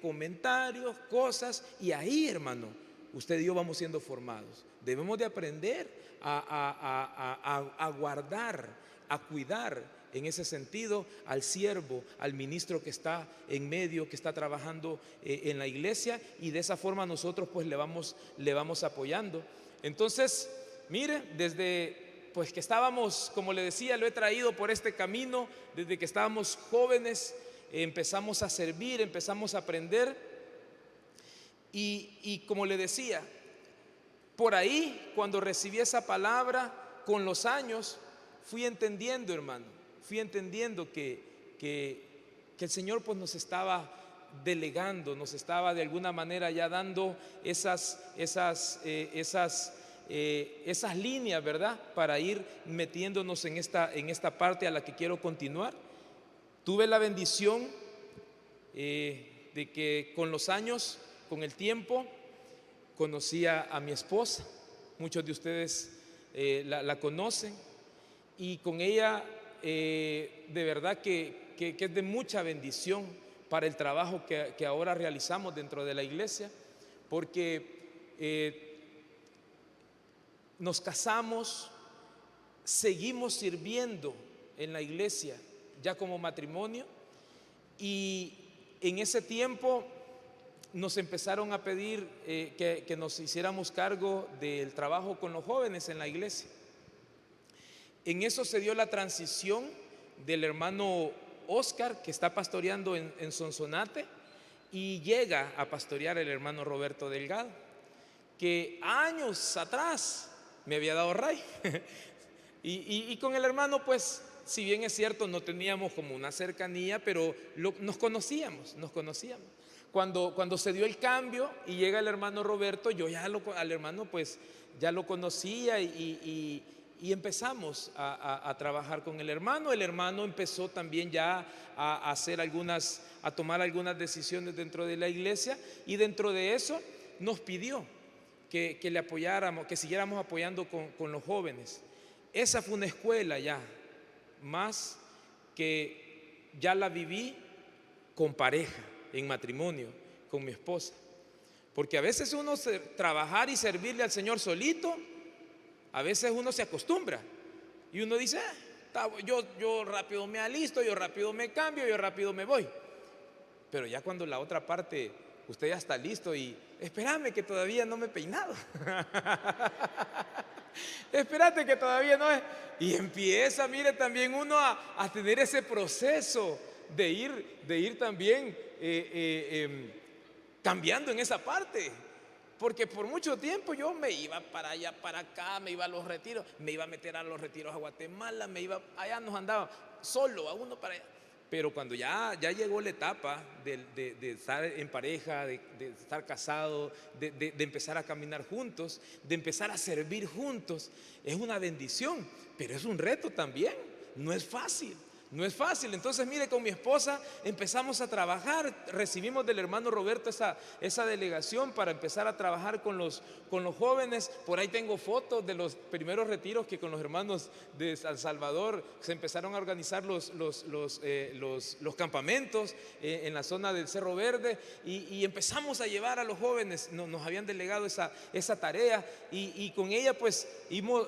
comentarios, cosas, y ahí, hermano, usted y yo vamos siendo formados. Debemos de aprender a guardar, a cuidar en ese sentido al siervo, al ministro que está en medio, que está trabajando en la iglesia, y de esa forma nosotros pues le vamos apoyando. Entonces, mire, desde pues que estábamos, como le decía, lo he traído por este camino, desde que estábamos jóvenes, empezamos a servir, empezamos a aprender, y como le decía, por ahí cuando recibí esa palabra, con los años fui entendiendo, hermano, fui entendiendo que el Señor pues nos estaba delegando, nos estaba de alguna manera ya dando esas líneas, ¿verdad?, para ir metiéndonos en esta parte a la que quiero continuar. Tuve la bendición de que con los años, con el tiempo, conocía a mi esposa, muchos de ustedes la conocen, y con ella de verdad que es de mucha bendición para el trabajo que ahora realizamos dentro de la iglesia, porque nos casamos, seguimos sirviendo en la iglesia ya como matrimonio, y en ese tiempo nos empezaron a pedir que nos hiciéramos cargo del trabajo con los jóvenes en la iglesia. En eso se dio la transición del hermano Oscar, que está pastoreando en Sonsonate, y llega a pastorear el hermano Roberto Delgado, que años atrás me había dado ray. y con el hermano, pues, si bien es cierto, no teníamos como una cercanía, pero nos conocíamos. Cuando se dio el cambio y llega el hermano Roberto, yo ya al hermano pues ya lo conocía, y empezamos a trabajar con el hermano. El hermano empezó también ya a tomar algunas decisiones dentro de la iglesia, y dentro de eso nos pidió que le apoyáramos, que siguiéramos apoyando con los jóvenes. Esa fue una escuela ya, más que ya la viví con pareja, en matrimonio, con mi esposa. Porque a veces uno trabajar y servirle al Señor solito, a veces uno se acostumbra y uno dice, yo rápido me alisto, yo rápido me cambio, yo rápido me voy. Pero ya cuando la otra parte, usted ya está listo y espérame que todavía no me he peinado. Espérate que todavía no es. Y empieza, mire, también uno a tener ese proceso de ir también cambiando en esa parte. Porque por mucho tiempo yo me iba para allá, para acá, me iba a los retiros, me iba a meter a los retiros a Guatemala, allá nos andaba solo, a uno para allá. Pero cuando ya llegó la etapa de estar en pareja, de estar casado, de empezar a caminar juntos, de empezar a servir juntos, es una bendición, pero es un reto también, no es fácil. Entonces mire, con mi esposa empezamos a trabajar, recibimos del hermano Roberto esa delegación para empezar a trabajar con los jóvenes. Por ahí tengo fotos de los primeros retiros que con los hermanos de San Salvador se empezaron a organizar los campamentos en la zona del Cerro Verde, y empezamos a llevar a los jóvenes. Nos habían delegado esa tarea, y con ella pues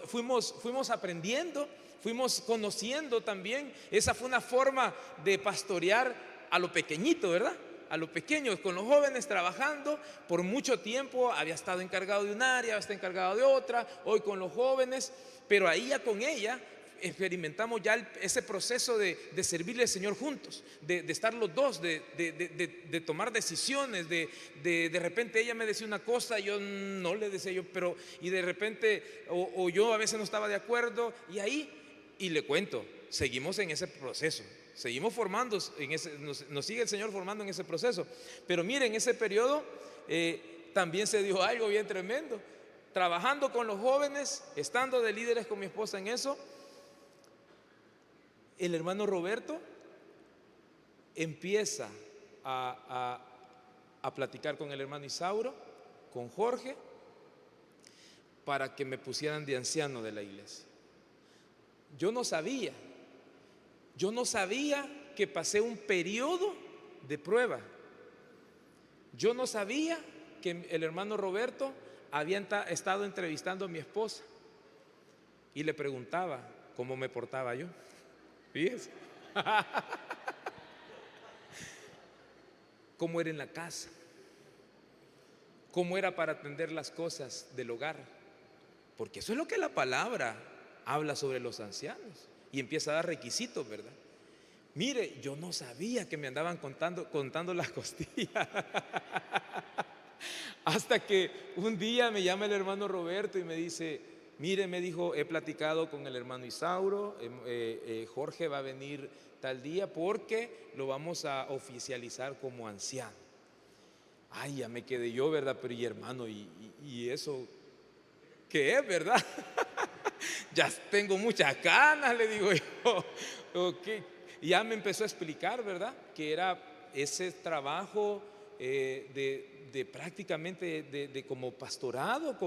fuimos aprendiendo, fuimos conociendo también. Esa fue una forma de pastorear a lo pequeñito, ¿verdad? A lo pequeño, con los jóvenes trabajando. Por mucho tiempo había estado encargado de un área, había estado encargado de otra, hoy con los jóvenes, pero ahí ya con ella experimentamos ya ese proceso de servirle al Señor juntos, de estar los dos, de tomar decisiones, de repente ella me decía una cosa, yo no le decía yo, pero y de repente o yo a veces no estaba de acuerdo, y le cuento, seguimos en ese proceso, seguimos formando, nos sigue el Señor formando en ese proceso. Pero miren, en ese periodo también se dio algo bien tremendo. Trabajando con los jóvenes, estando de líderes con mi esposa en eso, el hermano Roberto empieza a platicar con el hermano Isauro, con Jorge, para que me pusieran de anciano de la iglesia. Yo no sabía que pasé un periodo de prueba. Yo no sabía que el hermano Roberto había estado entrevistando a mi esposa y le preguntaba cómo me portaba yo. Fíjense. Cómo era en la casa, cómo era para atender las cosas del hogar, porque eso es lo que la palabra habla sobre los ancianos, y empieza a dar requisitos, ¿verdad? Mire, yo no sabía que me andaban contando las costillas. Hasta que un día me llama el hermano Roberto y me dice, mire, me dijo, he platicado con el hermano Isauro, Jorge va a venir tal día porque lo vamos a oficializar como anciano. Ay, ya me quedé yo, ¿verdad? Pero y hermano, ¿y eso qué es, verdad? Ya tengo muchas ganas, le digo yo. Okay. Ya me empezó a explicar, ¿verdad? Que era ese trabajo de prácticamente de como pastorado,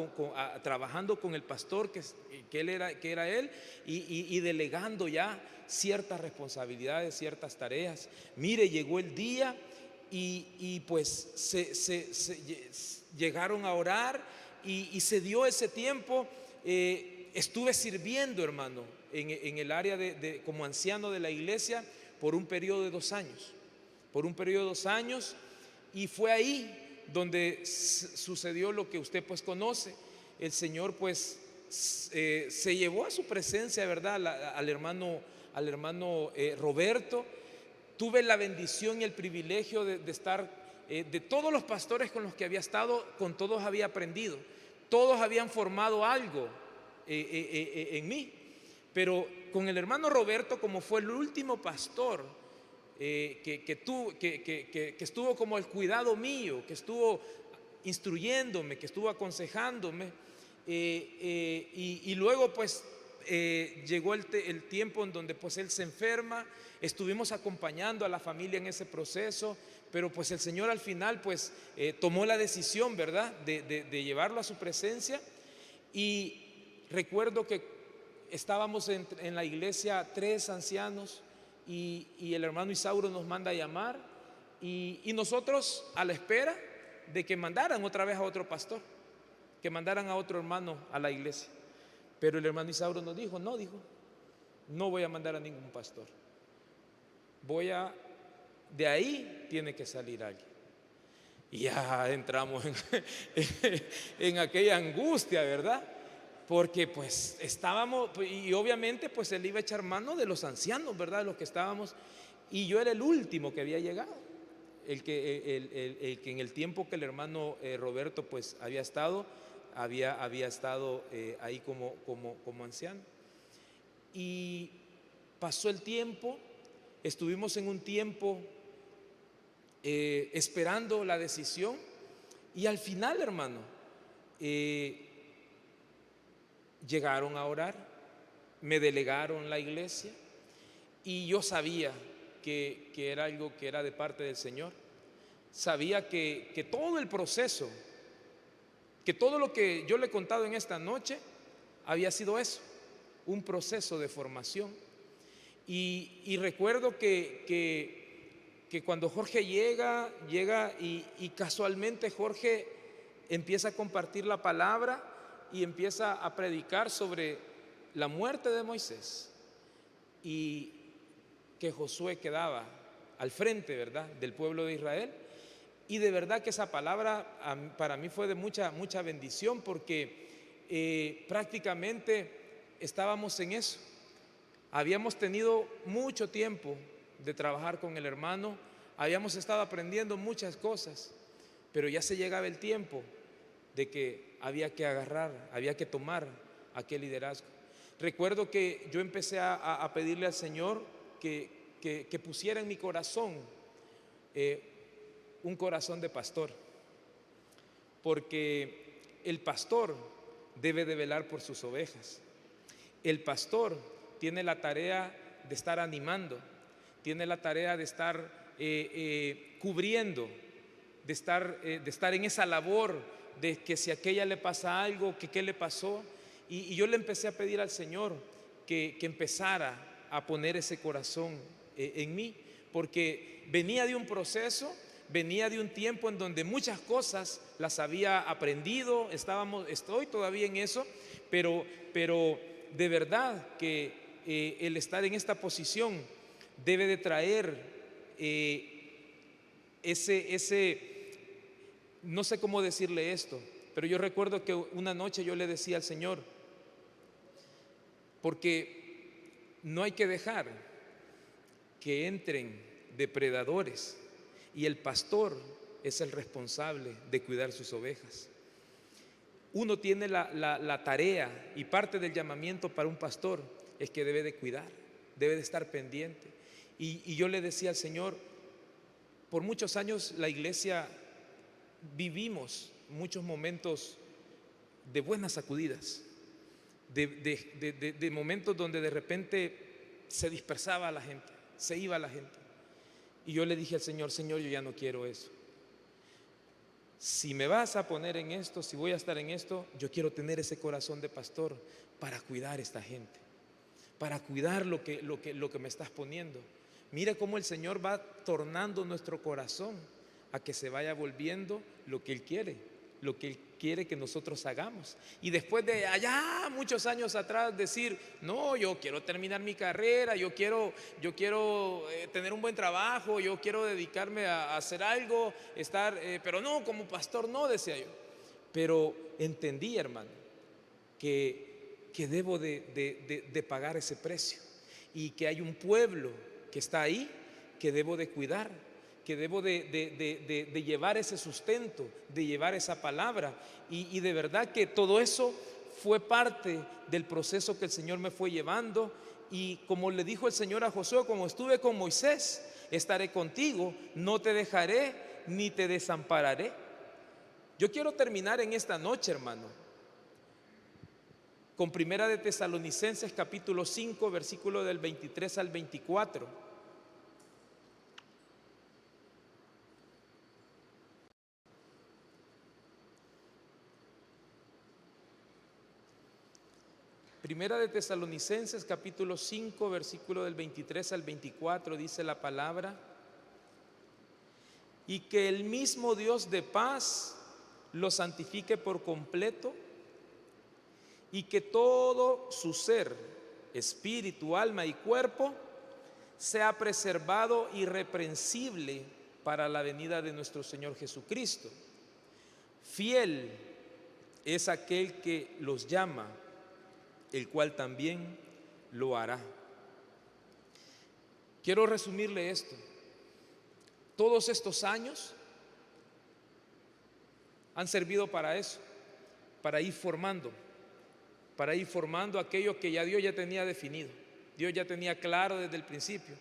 trabajando con el pastor que era él, y delegando ya ciertas responsabilidades, ciertas tareas. Mire, llegó el día y pues llegaron a orar y se dio ese tiempo. Estuve sirviendo, hermano, en el área como anciano de la iglesia por un periodo de 2 años. Por un periodo de 2 años, y fue ahí donde sucedió lo que usted pues conoce. El Señor pues se llevó a su presencia, ¿verdad? Al hermano Roberto. Tuve la bendición y el privilegio de estar, de todos los pastores con los que había estado, con todos había aprendido. Todos habían formado algo en mí. Pero con el hermano Roberto, como fue el último pastor que estuvo como el cuidado mío, que estuvo instruyéndome, que estuvo aconsejándome, y luego pues llegó el tiempo en donde pues él se enferma. Estuvimos acompañando a la familia en ese proceso, pero pues el Señor al final pues tomó la decisión, ¿verdad?, de llevarlo a su presencia. Y recuerdo que estábamos en la iglesia 3 ancianos, y el hermano Isauro nos manda a llamar, y nosotros a la espera de que mandaran otra vez a otro pastor, que mandaran a otro hermano a la iglesia. Pero el hermano Isauro nos dijo, no voy a mandar a ningún pastor. De ahí tiene que salir alguien. Y ya entramos en aquella angustia, ¿verdad? Porque pues estábamos, y obviamente pues él iba a echar mano de los ancianos, ¿verdad?, los que estábamos, y yo era el último que había llegado, el que en el tiempo que el hermano Roberto pues había estado ahí como anciano. Y pasó el tiempo, estuvimos en un tiempo esperando la decisión, y al final, hermano, llegaron a orar, me delegaron la iglesia, y yo sabía que era algo que era de parte del Señor. Sabía que todo el proceso, que todo lo que yo le he contado en esta noche había sido eso, un proceso de formación. Y recuerdo que cuando Jorge llega y casualmente Jorge empieza a compartir la palabra y empieza a predicar sobre la muerte de Moisés, y que Josué quedaba al frente, ¿verdad?, del pueblo de Israel. Y de verdad que esa palabra para mí fue de mucha bendición, porque prácticamente estábamos en eso. Habíamos tenido mucho tiempo de trabajar con el hermano, habíamos estado aprendiendo muchas cosas, pero ya se llegaba el tiempo de que había que tomar aquel liderazgo. Recuerdo que yo empecé a pedirle al Señor que pusiera en mi corazón un corazón de pastor, porque el pastor debe de velar por sus ovejas. El pastor tiene la tarea de estar animando, tiene la tarea de estar cubriendo, de estar en esa labor de que si a aquella le pasa algo, que qué le pasó. Y yo le empecé a pedir al Señor que empezara a poner ese corazón en mí, porque venía de un proceso, venía de un tiempo en donde muchas cosas las había aprendido, estoy todavía en eso, pero de verdad que el estar en esta posición debe de traer no sé cómo decirle esto, pero yo recuerdo que una noche yo le decía al Señor, porque no hay que dejar que entren depredadores, y el pastor es el responsable de cuidar sus ovejas. Uno tiene la tarea, y parte del llamamiento para un pastor es que debe de cuidar, debe de estar pendiente. Y yo le decía al Señor, por muchos años la iglesia vivimos muchos momentos de buenas sacudidas, de momentos donde de repente se dispersaba la gente, se iba la gente. Y yo le dije al Señor, yo ya no quiero eso. si me vas a poner en esto, si voy a estar en esto, yo quiero tener ese corazón de pastor para cuidar a esta gente, para cuidar lo que me estás poniendo. Mira cómo el Señor va tornando nuestro corazón a que se vaya volviendo lo que Él quiere, lo que Él quiere que nosotros hagamos. Y después de allá muchos años atrás decir, no, yo quiero terminar mi carrera, yo quiero tener un buen trabajo, yo quiero dedicarme a hacer algo, pero no, como pastor no, decía yo. Pero entendí, hermano, que debo de pagar ese precio, y que hay un pueblo que está ahí que debo de cuidar, que debo de llevar ese sustento, de llevar esa palabra. Y de verdad que todo eso fue parte del proceso que el Señor me fue llevando. Y como le dijo el Señor a Josué, como estuve con Moisés, estaré contigo, no te dejaré ni te desampararé. Yo quiero terminar en esta noche, hermano, con Primera de Tesalonicenses capítulo 5, versículo del 23 al 24. Primera de Tesalonicenses capítulo 5, versículo del 23 al 24, dice la palabra: y que el mismo Dios de paz lo santifique por completo, y que todo su ser, espíritu, alma y cuerpo, sea preservado irreprensible para la venida de nuestro Señor Jesucristo. Fiel es aquel que los llama, el cual también lo hará. Quiero resumirle esto. Todos estos años han servido para eso, para ir formando aquello que ya Dios ya tenía definido. Dios ya tenía claro desde el principio.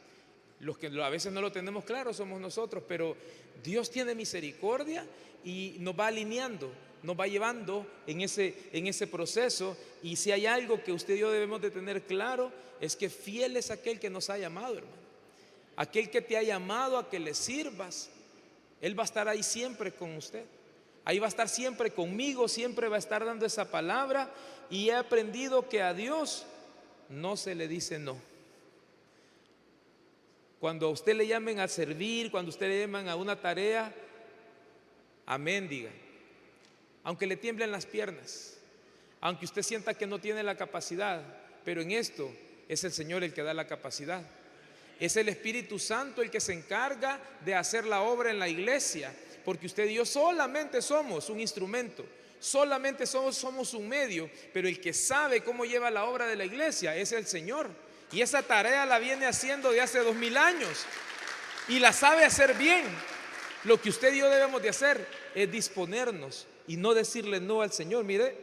Los que a veces no lo tenemos claro somos nosotros, pero Dios tiene misericordia y nos va alineando, nos va llevando en ese proceso. Y si hay algo que usted y yo debemos de tener claro, es que fiel es aquel que nos ha llamado, hermano. Aquel que te ha llamado a que le sirvas, Él va a estar ahí siempre con usted. Ahí va a estar siempre conmigo, siempre va a estar dando esa palabra. Y he aprendido que a Dios no se le dice no. Cuando a usted le llamen a servir, cuando a usted le llaman a una tarea, amén, diga. Aunque le tiemblen las piernas, aunque usted sienta que no tiene la capacidad, pero en esto es el Señor el que da la capacidad. Es el Espíritu Santo el que se encarga de hacer la obra en la iglesia, porque usted y yo solamente somos un instrumento, solamente somos un medio, pero el que sabe cómo lleva la obra de la iglesia es el Señor. Y esa tarea la viene haciendo de hace 2000 años y la sabe hacer bien. Lo que usted y yo debemos de hacer es disponernos y no decirle no al Señor. Mire,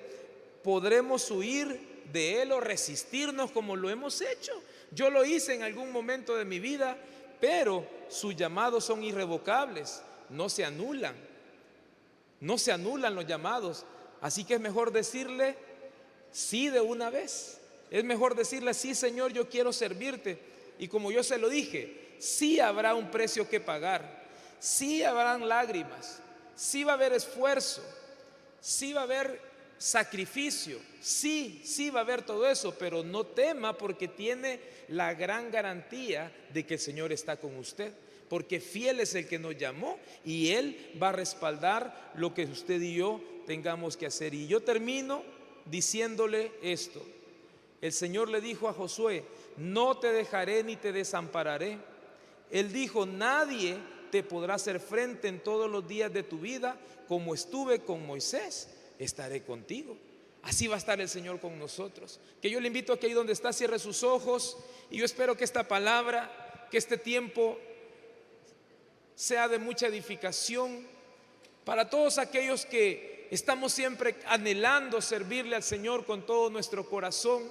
podremos huir de Él o resistirnos como lo hemos hecho. Yo lo hice en algún momento de mi vida, pero sus llamados son irrevocables, no se anulan los llamados. Así que es mejor decirle sí de una vez. Es mejor decirle sí, Señor, yo quiero servirte. Y como yo se lo dije, sí habrá un precio que pagar, sí habrán lágrimas, sí va a haber esfuerzo, sí va a haber sacrificio, sí va a haber todo eso, pero no tema, porque tiene la gran garantía de que el Señor está con usted, porque fiel es el que nos llamó y Él va a respaldar lo que usted y yo tengamos que hacer. Y yo termino diciéndole esto. El Señor le dijo a Josué: no te dejaré ni te desampararé. Él dijo: nadie te podrá hacer frente en todos los días de tu vida. Como estuve con Moisés, estaré contigo. Así va a estar el Señor con nosotros. Que yo le invito a que ahí donde está cierre sus ojos, y yo espero que esta palabra, que este tiempo sea de mucha edificación para todos aquellos que estamos siempre anhelando servirle al Señor con todo nuestro corazón.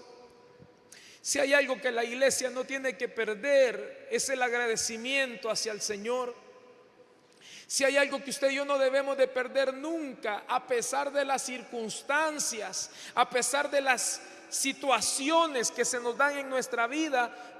Si hay algo que la iglesia no tiene que perder, es el agradecimiento hacia el Señor. Si hay algo que usted y yo no debemos de perder nunca, a pesar de las circunstancias, a pesar de las situaciones que se nos dan en nuestra vida,